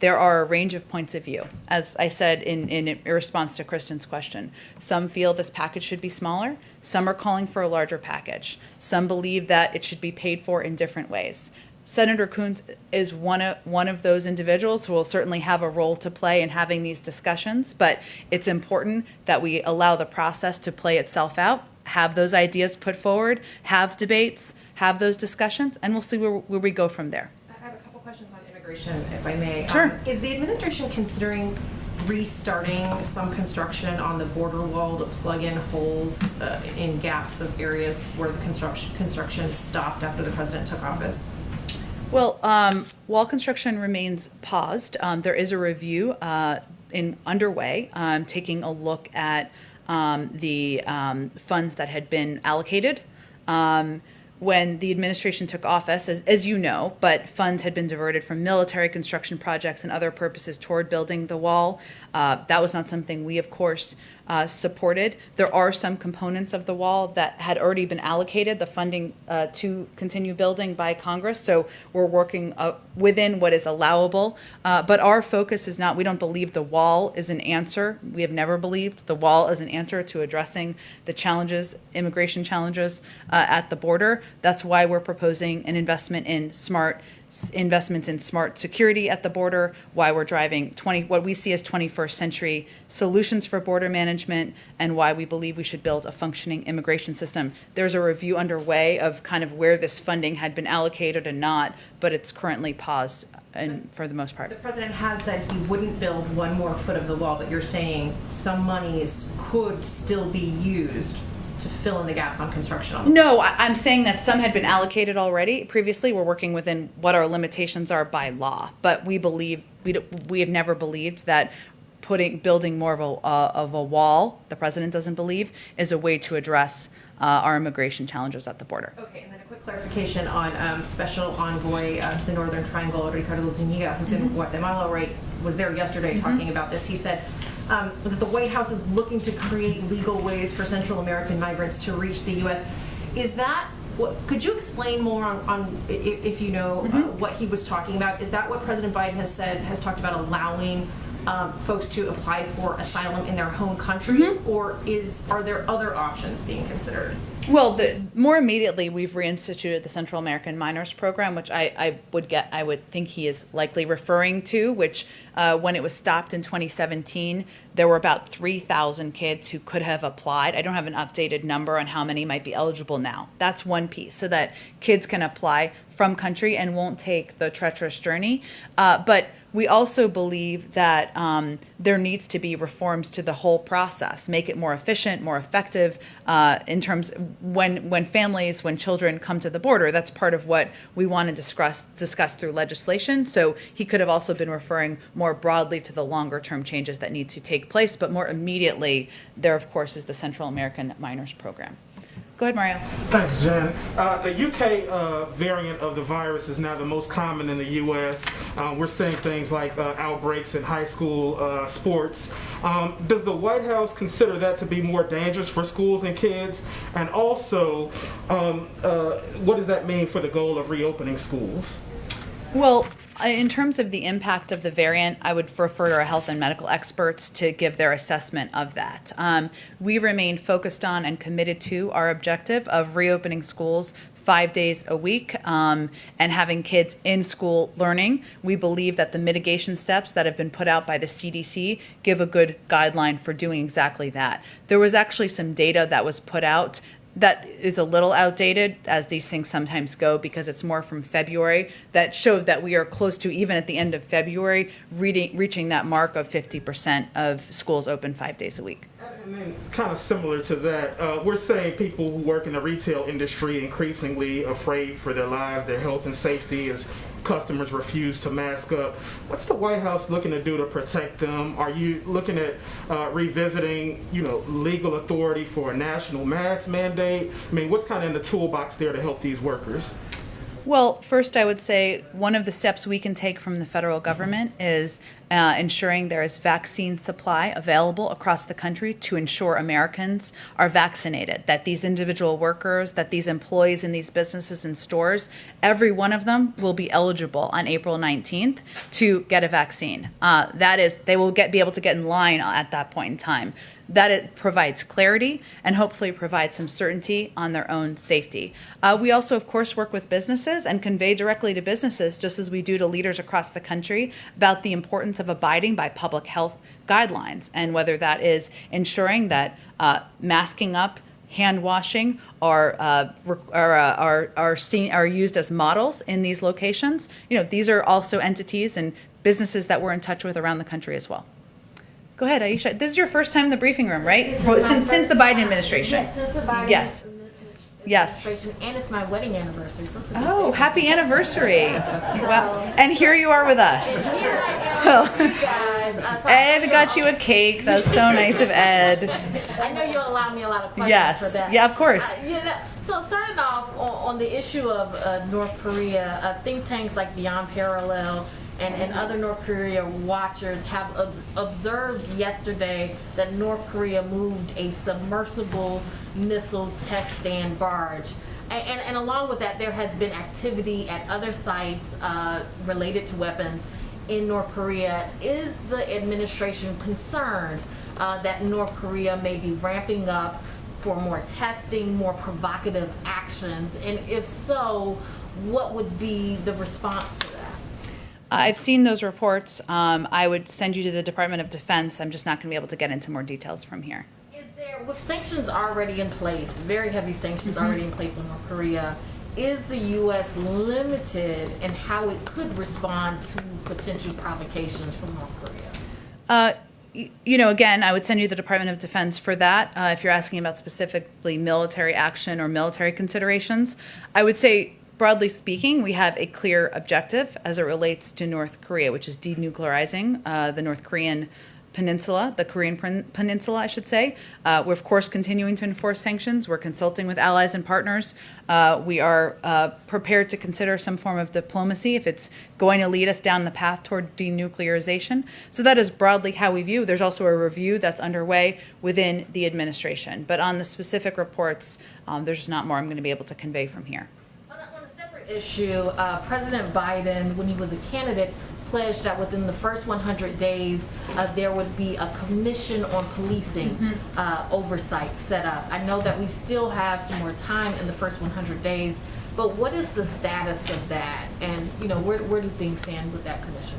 there are a range of points of view. As I said in response to Kristen's question, some feel this package should be smaller. Some are calling for a larger package. Some believe that it should be paid for in different ways. Senator Coons is one of those individuals who will certainly have a role to play in having these discussions, but it's important that we allow the process to play itself out, have those ideas put forward, have debates, have those discussions, and we'll see where we go from there. I have a couple questions on immigration, if I may. Sure. Is the administration considering restarting some construction on the border wall to plug in holes in gaps of areas where the construction stopped after the president took office? Well, wall construction remains paused. There is a review underway, taking a look at the funds that had been allocated when the administration took office, as you know, but funds had been diverted from military construction projects and other purposes toward building the wall. That was not something we, of course, supported. There are some components of the wall that had already been allocated, the funding to continue building by Congress, so we're working within what is allowable. But our focus is not, we don't believe the wall is an answer. We have never believed the wall is an answer to addressing the challenges, immigration challenges at the border. That's why we're proposing an investments in smart security at the border, why we're driving what we see as 21st century solutions for border management, and why we believe we should build a functioning immigration system. There's a review underway of kind of where this funding had been allocated and not, but it's currently paused and for the most part. The president had said he wouldn't build one more foot of the wall, but you're saying some monies could still be used to fill in the gaps on construction on the No, I'm saying that some had been allocated already. Previously, we're working within what our limitations are by law, but we believe we have never believed that building more of a wall, the president doesn't believe, is a way to address our immigration challenges at the border. Okay, and then a quick clarification on Special Envoy to the Northern Triangle, Ricardo Zuniga, who's in Guatemala, was there yesterday talking about this. He said that the White House is looking to create legal ways for Central American migrants to reach the U.S. Is that could you explain more on if you know what he was talking about? Is that what President Biden has talked about, allowing folks to apply for asylum in their home countries, or are there other options being considered? Well, more immediately, we've reinstituted the Central American Minors Program, which I would think he is likely referring to, which when it was stopped in 2017, there were about 3,000 kids who could have applied. I don't have an updated number on how many might be eligible now. That's one piece, so that kids can apply from country and won't take the treacherous journey. But we also believe that there needs to be reforms to the whole process, make it more efficient, more effective in terms when children come to the border. That's part of what we want to discuss through legislation. So he could have also been referring more broadly to the longer term changes that need to take place, but more immediately, there of course is the Central American Minors Program. Go ahead, Mario. Thanks, Jen. The UK variant of the virus is now the most common in the US. We're seeing things like outbreaks in high school sports. Does the White House consider that to be more dangerous for schools and kids? And also, what does that mean for the goal of reopening schools? Well, in terms of the impact of the variant, I would refer to our health and medical experts to give their assessment of that. We remain focused on and committed to our objective of reopening schools 5 days a week and having kids in school learning. We believe that the mitigation steps that have been put out by the CDC give a good guideline for doing exactly that. There was actually some data that was put out that is a little outdated, as these things sometimes go, because it's more from February, that showed that we are close to, even at the end of February, reaching that mark of 50% of schools open 5 days a week. And then kind of similar to that, we're seeing people who work in the retail industry increasingly afraid for their lives, their health and safety as customers refuse to mask up. What's the White House looking to do to protect them? Are you looking at revisiting, legal authority for a national mask mandate? I mean, what's kind of in the toolbox there to help these workers? Well, first I would say one of the steps we can take from the federal government is ensuring there is vaccine supply available across the country to ensure Americans are vaccinated, that these individual workers, that these employees in these businesses and stores, every one of them will be eligible on April 19th to get a vaccine. That is, they will be able to get in line at that point in time. That it provides clarity and hopefully provides some certainty on their own safety. We also, of course, work with businesses and convey directly to businesses, just as we do to leaders across the country, about the importance of abiding by public health guidelines, and whether that is ensuring that masking up, hand washing are used as models in these locations. These are also entities and businesses that we're in touch with around the country as well. Go ahead, Aisha. This is your first time in the briefing room, right? Since the Biden administration. Yes, since the Biden administration, and it's my wedding anniversary. So it's a Oh, happy anniversary! Well, and here you are with us. Here I am with you guys. Ed got you a cake. That was so nice of Ed. I know you'll allow me a lot of questions Yes. for that. Yeah, of course. So starting off on the issue of North Korea, think tanks like Beyond Parallel and other North Korea watchers have observed yesterday that North Korea moved a submersible missile test stand barge. And along with that, there has been activity at other sites related to weapons in North Korea. Is the administration concerned that North Korea may be ramping up for more testing, more provocative actions? And if so, what would be the response to that? I've seen those reports. I would send you to the Department of Defense. I'm just not going to be able to get into more details from here. Is there, with sanctions already in place, very heavy sanctions already in place on North Korea, is the U.S. limited in how it could respond to potential provocations from North Korea? Again, I would send you to the Department of Defense for that. If you're asking about specifically military action or military considerations, I would say, broadly speaking, we have a clear objective as it relates to North Korea, which is denuclearizing the North Korean peninsula, the Korean peninsula, I should say. We're, of course, continuing to enforce sanctions. We're consulting with allies and partners. We are prepared to consider some form of diplomacy if it's going to lead us down the path toward denuclearization. So that is broadly how we view. There's also a review that's underway within the administration. But on the specific reports, there's just not more I'm going to be able to convey from here. Issue, President Biden, when he was a candidate, pledged that within the first 100 days, there would be a commission on policing oversight set up. I know that we still have some more time in the first 100 days, but what is the status of that? And, you know, where do things stand with that commission?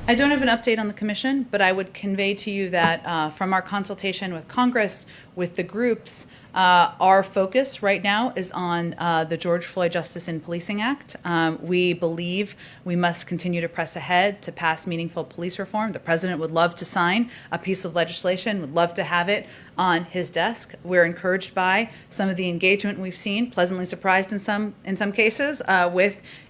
I don't have an update on the commission, but I would convey to you that from our consultation with Congress, with the groups, our focus right now is on the George Floyd Justice in Policing Act. We believe we must continue to press ahead to pass meaningful police reform. The president would love to sign a piece of legislation, would love to have it on his desk. We're encouraged by some of the engagement we've seen, pleasantly surprised in some cases,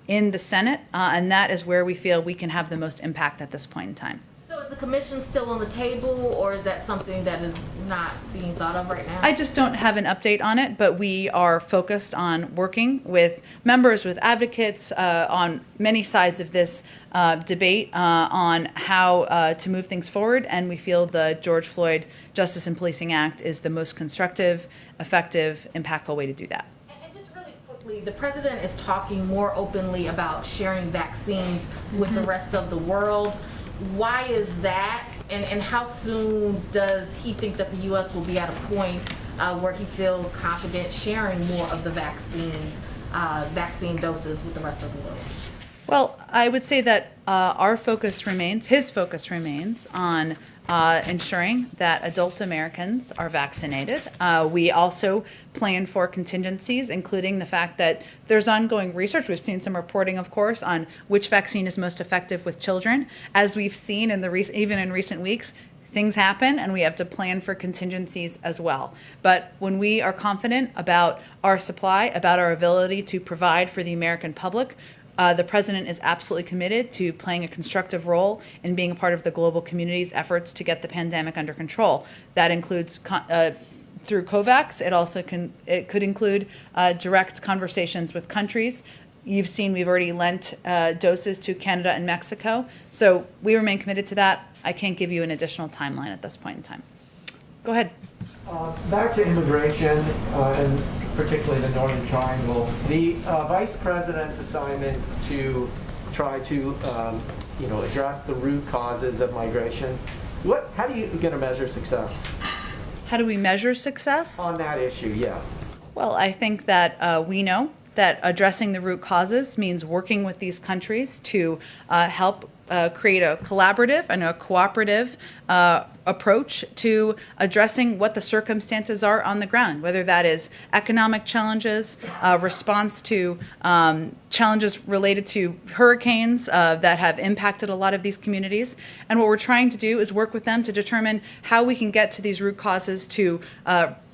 in the Senate, and that is where we feel we can have the most impact at this point in time. So is the commission still on the table, or is that something that is not being thought of right now? I just don't have an update on it, but we are focused on working with members, with advocates on many sides of this debate on how to move things forward, and we feel the George Floyd Justice in Policing Act is the most constructive, effective, impactful way to do that. The president is talking more openly about sharing vaccines with the rest of the world. Why is that? And how soon does he think that the U.S. will be at a point where he feels confident sharing more of the vaccine doses with the rest of the world? Well, I would say that his focus remains on ensuring that adult Americans are vaccinated. We also plan for contingencies, including the fact that there's ongoing research. We've seen some reporting, of course, on which vaccine is most effective with children. As we've seen even in recent weeks, things happen, and we have to plan for contingencies as well. But when we are confident about our supply, about our ability to provide for the American public, the president is absolutely committed to playing a constructive role in being a part of the global community's efforts to get the pandemic under control. That includes through COVAX. It could include direct conversations with countries. You've seen we've already lent doses to Canada and Mexico. So we remain committed to that. I can't give you an additional timeline at this point in time. Go ahead. Back to immigration, and particularly the Northern Triangle. The Vice President's assignment to try to, address the root causes of migration. How do you going to measure success? How do we measure success? On that issue, yeah. Well, I think that we know that addressing the root causes means working with these countries to help create a collaborative and a cooperative approach to addressing what the circumstances are on the ground, whether that is economic challenges, response to challenges related to hurricanes that have impacted a lot of these communities. And what we're trying to do is work with them to determine how we can get to these root causes to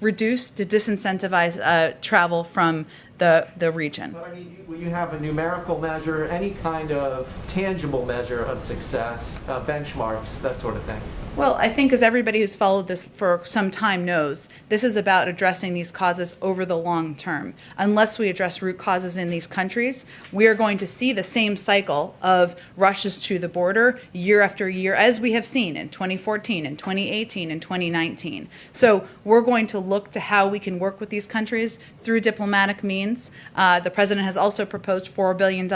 reduce, to disincentivize travel from the region. But I mean, will you have a numerical measure, any kind of tangible measure of success, benchmarks, that sort of thing? Well, I think as everybody who's followed this for some time knows, this is about addressing these causes over the long term. Unless we address root causes in these countries, we are going to see the same cycle of rushes to the border year after year, as we have seen in 2014 and 2018 and 2019. So we're going to look to how we can work with these countries through diplomatic means. The president has also proposed $4 billion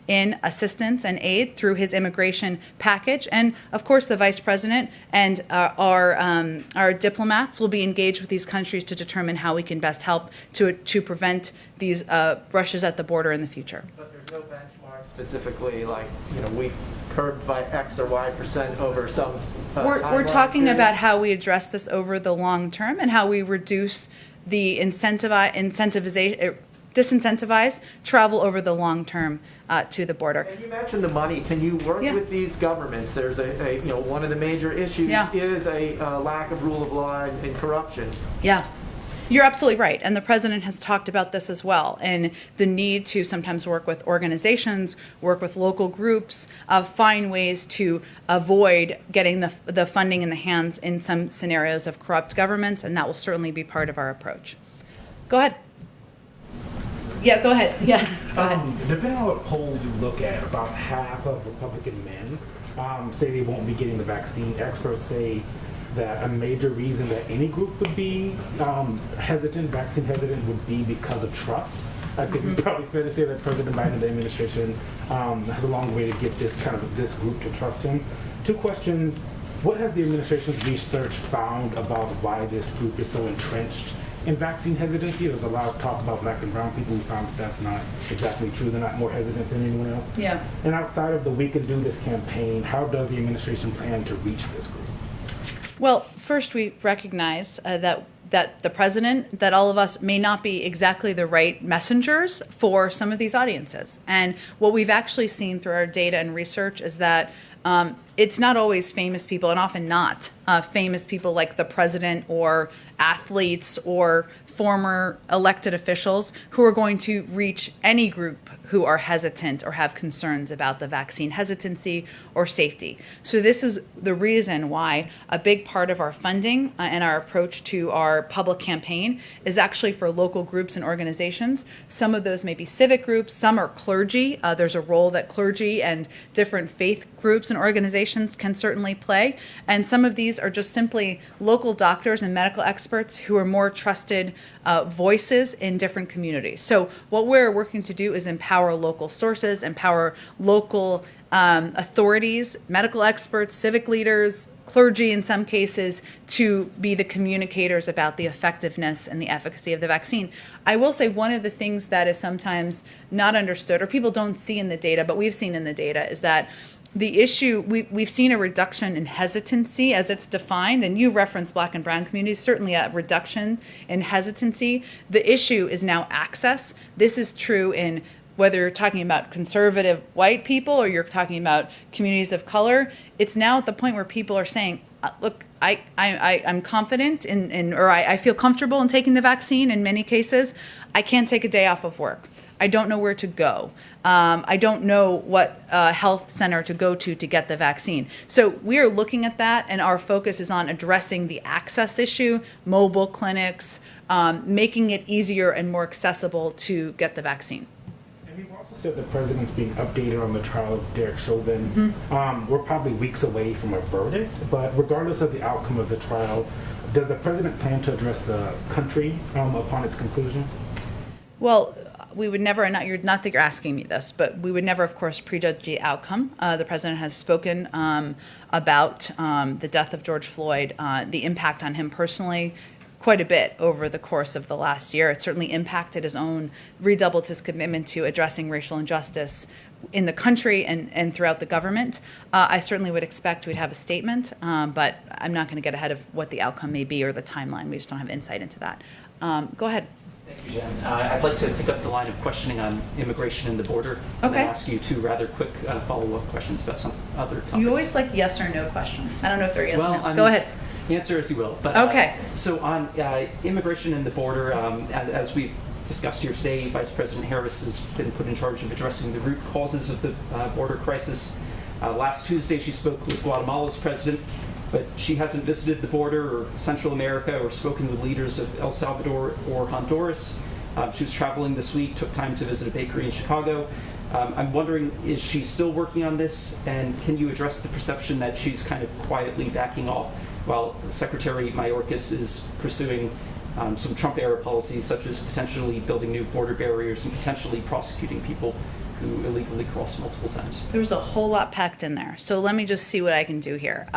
in assistance and aid through his immigration package. And of course, the vice president and our diplomats will be engaged with these countries to determine how we can best help to prevent these rushes at the border in the future. But there's no benchmark specifically, like, we curbed by X or Y% over some We're talking about how we address this over the long term and how we reduce the disincentivize travel over the long term to the border. And you mentioned the money. Can you work with these governments? There's one of the major issues is a lack of rule of law and corruption. Yeah. You're absolutely right. And the president has talked about this as well, and the need to sometimes work with organizations, work with local groups, find ways to avoid getting the funding in the hands in some scenarios of corrupt governments, and that will certainly be part of our approach. Go ahead. Yeah, go ahead. Yeah, go ahead. Depending on what poll you look at, about half of Republican men say they won't be getting the vaccine. Experts say that a major reason that any group would be vaccine hesitant would be because of trust. I think it's probably fair to say that President Biden and the administration has a long way to get this group to trust him. Two questions. What has the administration's research found about why this group is so entrenched in vaccine hesitancy? There's a lot of talk about black and brown people who found that that's not exactly true. They're not more hesitant than anyone else. Yeah. And outside of the We Can Do This campaign, how does the administration plan to reach this group? Well, first we recognize that the president, that all of us may not be exactly the right messengers for some of these audiences. And what we've actually seen through our data and research is that it's not always famous people, and often not famous people like the president or athletes or former elected officials who are going to reach any group who are hesitant or have concerns about the vaccine hesitancy or safety. So this is the reason why a big part of our funding and our approach to our public campaign is actually for local groups and organizations. Some of those may be civic groups, some are clergy. There's a role that clergy and different faith groups and organizations can certainly play. And some of these are just simply local doctors and medical experts who are more trusted voices in different communities. So what we're working to do is empower local sources, empower local authorities, medical experts, civic leaders, clergy in some cases, to be the communicators about the effectiveness and the efficacy of the vaccine. I will say one of the things that is sometimes not understood or people don't see in the data, but we've seen in the data, is that the issue, we've seen a reduction in hesitancy as it's defined, and you referenced black and brown communities, certainly a reduction in hesitancy. The issue is now access. This is true in whether you're talking about conservative white people or you're talking about communities of color. It's now at the point where people are saying, look, I'm confident or I feel comfortable in taking the vaccine in many cases. I can't take a day off of work. I don't know where to go. I don't know what health center to go to get the vaccine. So we are looking at that, and our focus is on addressing the access issue, mobile clinics, making it easier and more accessible to get the vaccine. And you've also said the president's being updated on the trial of Derek Chauvin. We're probably weeks away from a verdict, but regardless of the outcome of the trial, does the president plan to address the country upon its conclusion? Well, we would never, and not that you're asking me this, but we would never, of course, prejudge the outcome. The president has spoken about the death of George Floyd, the impact on him personally, quite a bit over the course of the last year. It certainly impacted his own, redoubled his commitment to addressing racial injustice in the country and throughout the government. I certainly would expect we'd have a statement, but I'm not going to get ahead of what the outcome may be or the timeline. We just don't have insight into that. Go ahead. Thank you, Jen. I'd like to pick up the line of questioning on immigration and the border. Okay. And ask you two rather quick follow-up questions about some other topics. You always like yes or no questions. I don't know if they're yes or no. Well, Go ahead. Answer as you will. But, okay. So on immigration and the border, as we've discussed here today, Vice President Harris has been put in charge of addressing the root causes of the border crisis. Last Tuesday, she spoke with Guatemala's president, but she hasn't visited the border or Central America or spoken with leaders of El Salvador or Honduras. She was traveling this week, took time to visit a bakery in Chicago. I'm wondering, is she still working on this? And can you address the perception that she's kind of quietly backing off while Secretary Mayorkas is pursuing some Trump-era policies, such as potentially building new border barriers and potentially prosecuting people who illegally cross multiple times? There was a whole lot packed in there. So let me just see what I can do here.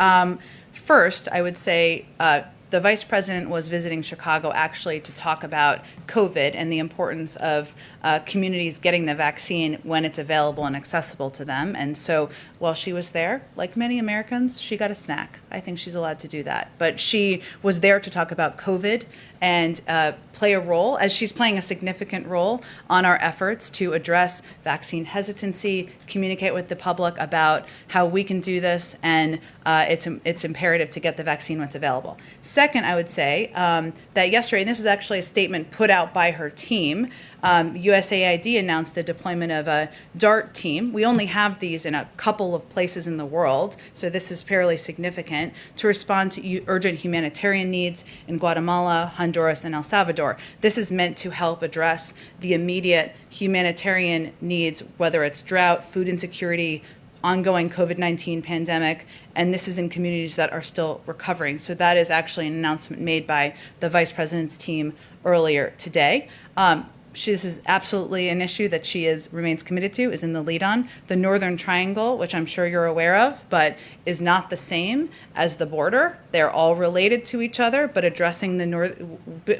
First, I would say the vice president was visiting Chicago actually to talk about COVID and the importance of communities getting the vaccine when it's available and accessible to them. And so while she was there, like many Americans, she got a snack. I think she's allowed to do that. But she was there to talk about COVID and play a role, as she's playing a significant role on our efforts to address vaccine hesitancy, communicate with the public about how we can do this, and it's imperative to get the vaccine when it's available. Second, I would say that yesterday, and this was actually a statement put out by her team, USAID announced the deployment of a DART team. We only have these in a couple of places in the world, so this is fairly significant, to respond to urgent humanitarian needs in Guatemala, Honduras, and El Salvador. This is meant to help address the immediate humanitarian needs, whether it's drought, food insecurity, ongoing COVID-19 pandemic, and this is in communities that are still recovering. So that is actually an announcement made by the vice president's team earlier today. This is absolutely an issue that she remains committed to, is in the lead on. The Northern Triangle, which I'm sure you're aware of, but is not the same as the border. They're all related to each other, but addressing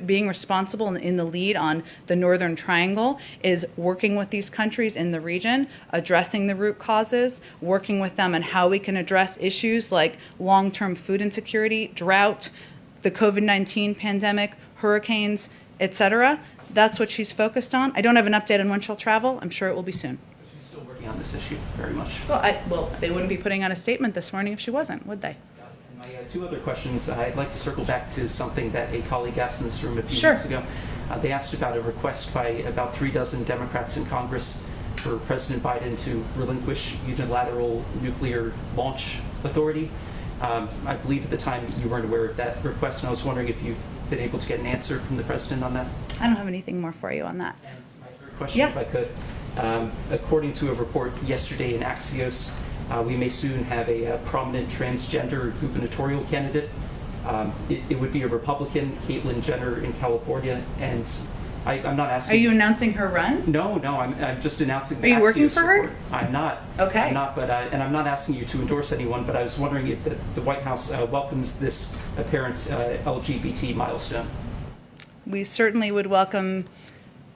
being responsible and in the lead on the Northern Triangle is working with these countries in the region, addressing the root causes, working with them on how we can address issues like long-term food insecurity, drought, the COVID-19 pandemic, hurricanes, etc. That's what she's focused on. I don't have an update on when she'll travel. I'm sure it will be soon. She's still working on this issue very much. Well, they wouldn't be putting out a statement this morning if she wasn't, would they? And my two other questions, I'd like to circle back to something that a colleague asked in this room a few Sure. weeks ago. They asked about a request by about 36 Democrats in Congress for President Biden to relinquish unilateral nuclear launch authority. I believe at the time you weren't aware of that request, and I was wondering if you've been able to get an answer from the president on that. I don't have anything more for you on that. And my third question, if I could. According to a report yesterday in Axios, we may soon have a prominent transgender gubernatorial candidate. It would be a Republican, Caitlyn Jenner in California, and I'm not asking. Are you announcing her run? No, I'm just announcing. Are you working for her? Report. I'm not. Okay. I'm not, but and I'm not asking you to endorse anyone, but I was wondering if the White House welcomes this apparent LGBT milestone. We certainly would welcome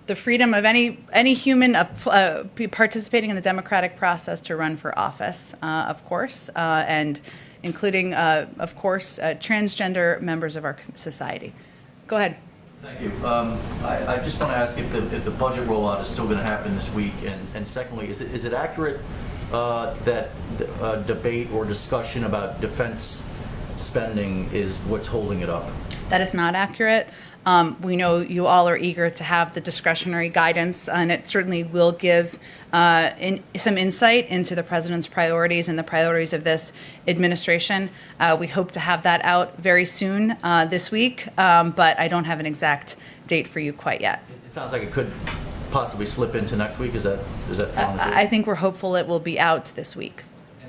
the freedom of any human participating in the democratic process to run for office, of course, and including, of course, transgender members of our society. Go ahead. Thank you. I just want to ask if the budget rollout is still going to happen this week, and secondly, is it accurate that debate or discussion about defense spending is what's holding it up? That is not accurate. We know you all are eager to have the discretionary guidance, and it certainly will give some insight into the president's priorities and the priorities of this administration. We hope to have that out very soon this week, but I don't have an exact date for you quite yet. It sounds like it could possibly slip into next week. Is that I think we're hopeful it will be out this week.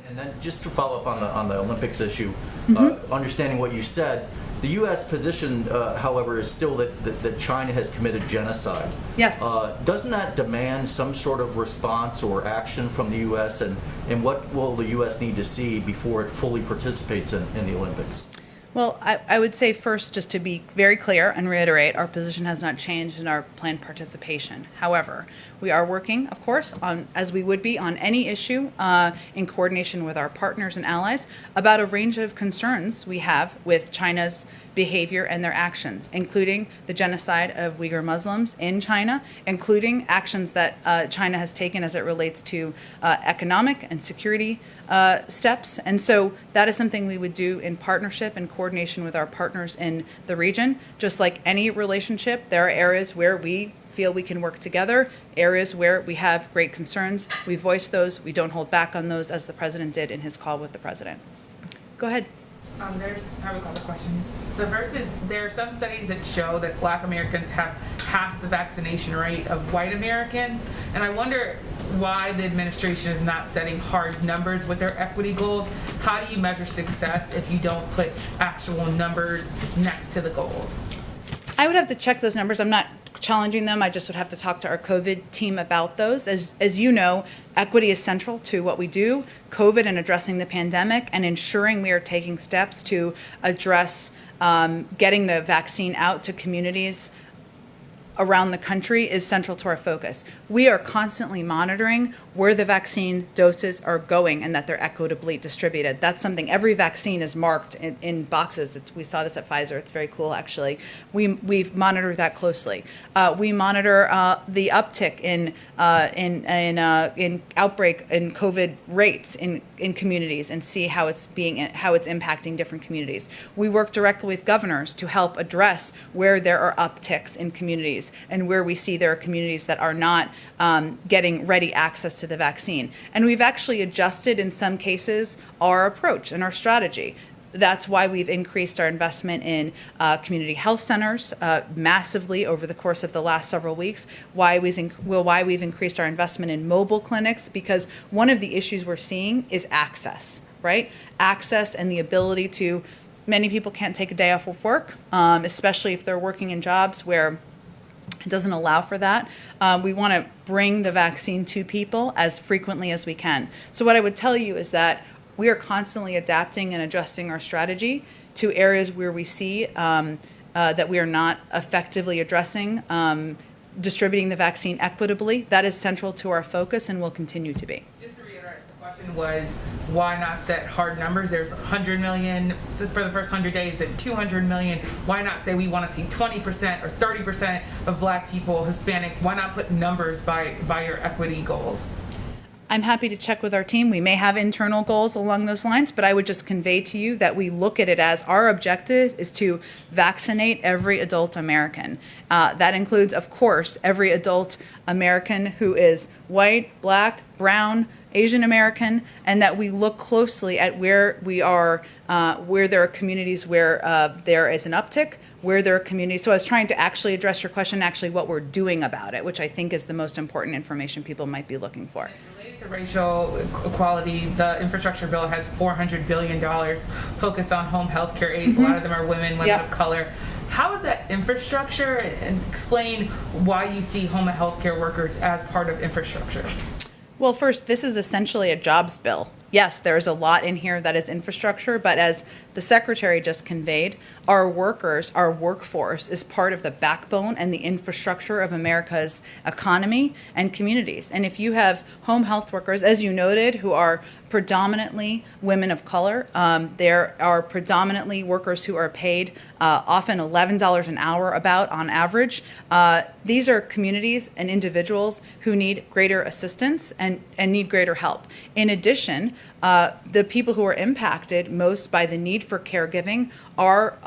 And then just to follow up on the Olympics issue, understanding what you said, the U.S. position, however, is still that China has committed genocide. Yes. Doesn't that demand some sort of response or action from the U.S., and what will the U.S. need to see before it fully participates in the Olympics? Well, I would say first, just to be very clear and reiterate, our position has not changed in our planned participation. However, we are working, of course, as we would be on any issue in coordination with our partners and allies about a range of concerns we have with China's behavior and their actions, including the genocide of Uyghur Muslims in China, including actions that China has taken as it relates to economic and security steps. And so that is something we would do in partnership and coordination with our partners in the region. Just like any relationship, there are areas where we feel we can work together, areas where we have great concerns. We voice those. We don't hold back on those, as the president did in his call with the president. Go ahead. I have a couple questions. The first is, there are some studies that show that Black Americans have half the vaccination rate of white Americans, and I wonder why the administration is not setting hard numbers with their equity goals. How do you measure success if you don't put actual numbers next to the goals? I would have to check those numbers. I'm not challenging them. I just would have to talk to our COVID team about those. As you know, equity is central to what we do, COVID and addressing the pandemic and ensuring we are taking steps to address getting the vaccine out to communities around the country is central to our focus. We are constantly monitoring where the vaccine doses are going and that they're equitably distributed. That's something, every vaccine is marked in boxes. We saw this at Pfizer. It's very cool, actually. We monitor that closely. We monitor the uptick in outbreak in COVID rates in communities and see how it's impacting different communities. We work directly with governors to help address where there are upticks in communities and where we see there are communities that are not getting ready access to the vaccine. And we've actually adjusted in some cases our approach and our strategy. That's why we've increased our investment in community health centers massively over the course of the last several weeks. Why we've increased our investment in mobile clinics, because one of the issues we're seeing is access, right? Access and the ability to, many people can't take a day off of work, especially if they're working in jobs where It doesn't allow for that. We want to bring the vaccine to people as frequently as we can. So what I would tell you is that we are constantly adapting and adjusting our strategy to areas where we see that we are not effectively addressing distributing the vaccine equitably. That is central to our focus and will continue to be. Just to reiterate, the question was, why not set hard numbers? There's 100 million for the first 100 days, then 200 million. Why not say we want to see 20% or 30% of Black people, Hispanics? Why not put numbers by your equity goals? I'm happy to check with our team. We may have internal goals along those lines, but I would just convey to you that we look at it as our objective is to vaccinate every adult American. That includes, of course, every adult American who is white, Black, brown, Asian American, and that we look closely at where we are, where there are communities where there is an uptick, where there are communities. So I was trying to actually address your question, actually what we're doing about it, which I think is the most important information people might be looking for. Related to racial equality, the infrastructure bill has $400 billion focused on home health care aides. A lot of them are women of color. How is that infrastructure, and explain why you see home health care workers as part of infrastructure? Well, first, this is essentially a jobs bill. Yes, there's a lot in here that is infrastructure, but as the Secretary just conveyed, our workers, our workforce is part of the backbone and the infrastructure of America's economy and communities. And if you have home health workers, as you noted, who are predominantly women of color, there are predominantly workers who are paid often $11 an hour about on average. These are communities and individuals who need greater assistance and need greater help. In addition, the people who are impacted most by the need for caregiving are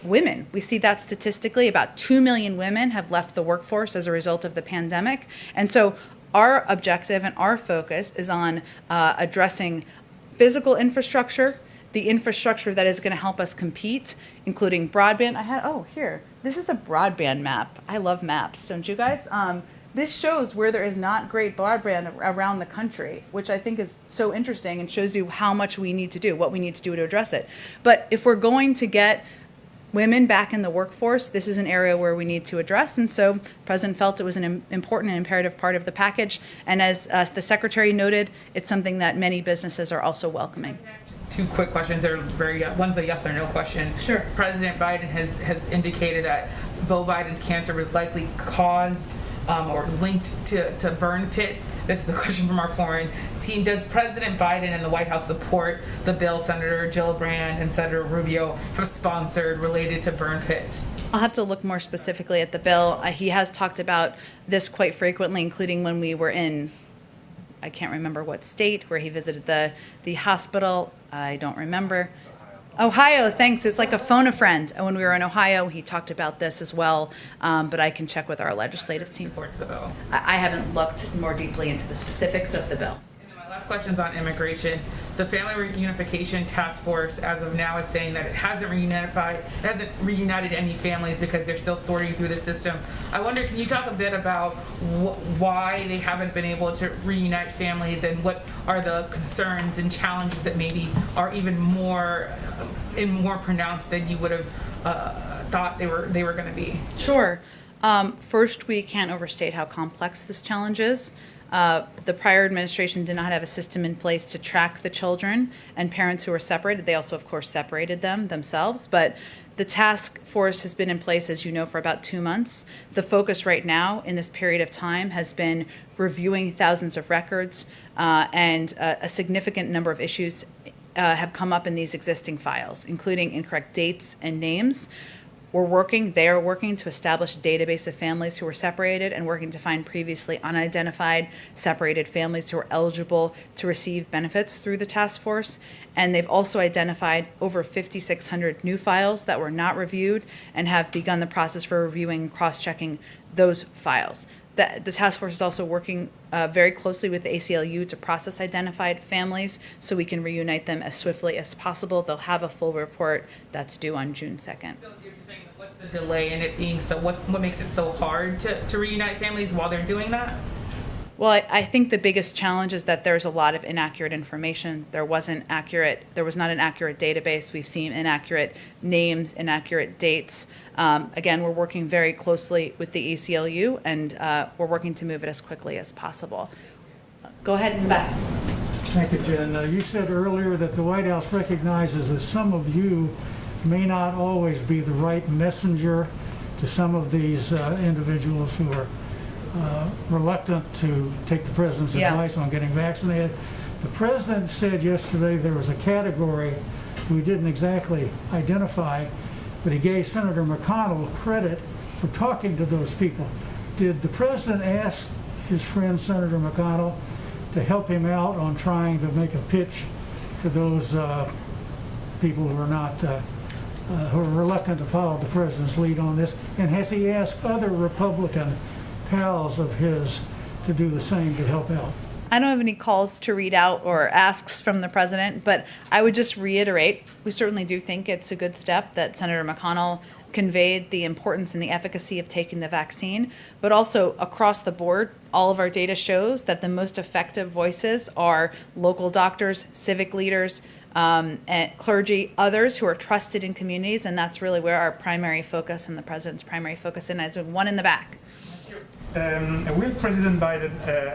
women. We see that statistically. About 2 million women have left the workforce as a result of the pandemic. And so our objective and our focus is on addressing physical infrastructure, the infrastructure that is going to help us compete, including broadband. This is a broadband map. I love maps, don't you guys? This shows where there is not great broadband around the country, which I think is so interesting and shows you how much we need to do, what we need to do to address it. But if we're going to get women back in the workforce, this is an area where we need to address. And so the President felt it was an important and imperative part of the package. And as the Secretary noted, it's something that many businesses are also welcoming. Two quick questions. They're one's a yes or no question. Sure. President Biden has indicated that Beau Biden's cancer was likely caused or linked to burn pits. This is a question from our foreign team. Does President Biden and the White House support the bill Senator Gillibrand and Senator Rubio have sponsored related to burn pits? I'll have to look more specifically at the bill. He has talked about this quite frequently, including when we were in, I can't remember what state, where he visited the hospital. I don't remember. Ohio, thanks. It's like a phone a friend. When we were in Ohio, he talked about this as well, but I can check with our legislative team. Supports the bill. I haven't looked more deeply into the specifics of the bill. And then my last question is on immigration. The Family Reunification Task Force, as of now, is saying that it hasn't reunited any families because they're still sorting through the system. I wonder, can you talk a bit about why they haven't been able to reunite families, and what are the concerns and challenges that maybe are even more pronounced than you would have thought they were going to be? Sure. First, we can't overstate how complex this challenge is. The prior administration did not have a system in place to track the children and parents who were separated. They also, of course, separated them themselves. But the task force has been in place, as you know, for about 2 months. The focus right now in this period of time has been reviewing thousands of records, and a significant number of issues have come up in these existing files, including incorrect dates and names. They are working to establish a database of families who were separated and working to find previously unidentified separated families who are eligible to receive benefits through the task force. And they've also identified over 5,600 new files that were not reviewed and have begun the process for reviewing and cross-checking those files. The task force is also working very closely with the ACLU to process identified families so we can reunite them as swiftly as possible. They'll have a full report that's due on June 2nd. So you're saying, what's the delay in it being so? What makes it so hard to reunite families while they're doing that? Well, I think the biggest challenge is that there's a lot of inaccurate information. There was not an accurate database. We've seen inaccurate names, inaccurate dates. Again, we're working very closely with the ACLU, and we're working to move it as quickly as possible. Go ahead in the back. Thank you, Jen. You said earlier that the White House recognizes that some of you may not always be the right messenger to some of these individuals who are reluctant to take the president's advice on getting vaccinated. The president said yesterday there was a category we didn't exactly identify, but he gave Senator McConnell credit for talking to those people. Did the president ask his friend Senator McConnell to help him out on trying to make a pitch to those people who are not who are reluctant to follow the president's lead on this? And has he asked other Republican pals of his to do the same to help out? I don't have any calls to read out or asks from the president, but I would just reiterate, we certainly do think it's a good step that Senator McConnell conveyed the importance and the efficacy of taking the vaccine, but also across the board, all of our data shows that the most effective voices are local doctors, civic leaders, and clergy, others who are trusted in communities, and that's really where our primary focus and the president's primary focus is one in the back. Will President Biden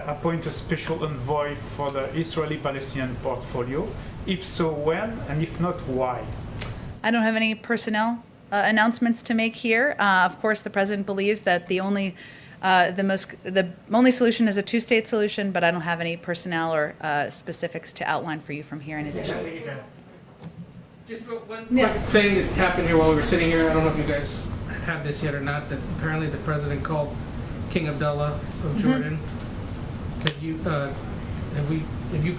appoint a special envoy for the Israeli-Palestinian portfolio? If so, when? And if not, why? I don't have any personnel announcements to make here. Of course, the president believes that the only solution is a two-state solution, but I don't have any personnel or specifics to outline for you from here in addition. Just one quick thing that happened here while we were sitting here. I don't know if you guys have this yet or not, that apparently the president called King Abdullah of Jordan. Have you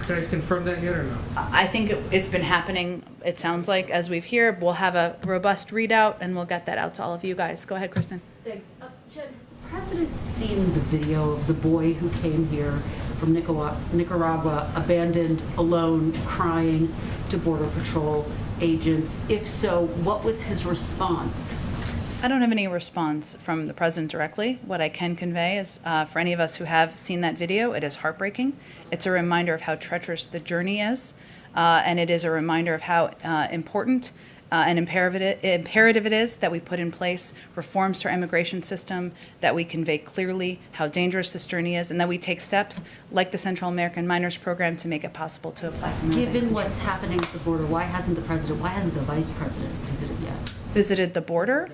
guys confirmed that yet or no? I think it's been happening, it sounds like, as we've heard. We'll have a robust readout, and we'll get that out to all of you guys. Go ahead, Kristen. Thanks. Jen, has the president seen the video of the boy who came here from Nicaragua, abandoned, alone, crying to Border Patrol agents? If so, what was his response? I don't have any response from the president directly. What I can convey is, for any of us who have seen that video, it is heartbreaking. It's a reminder of how treacherous the journey is, and it is a reminder of how important and imperative it is that we put in place reforms to our immigration system, that we convey clearly how dangerous this journey is, and that we take steps like the Central American Minors Program to make it possible to apply for immigration. Given what's happening at the border, why hasn't the vice president visited yet? Visited the border?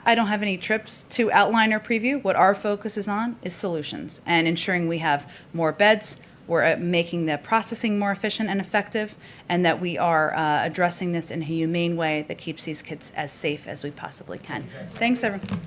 I don't have any trips to outline or preview. What our focus is on is solutions and ensuring we have more beds, we're making the processing more efficient and effective, and that we are addressing this in a humane way that keeps these kids as safe as we possibly can. Thanks, everyone.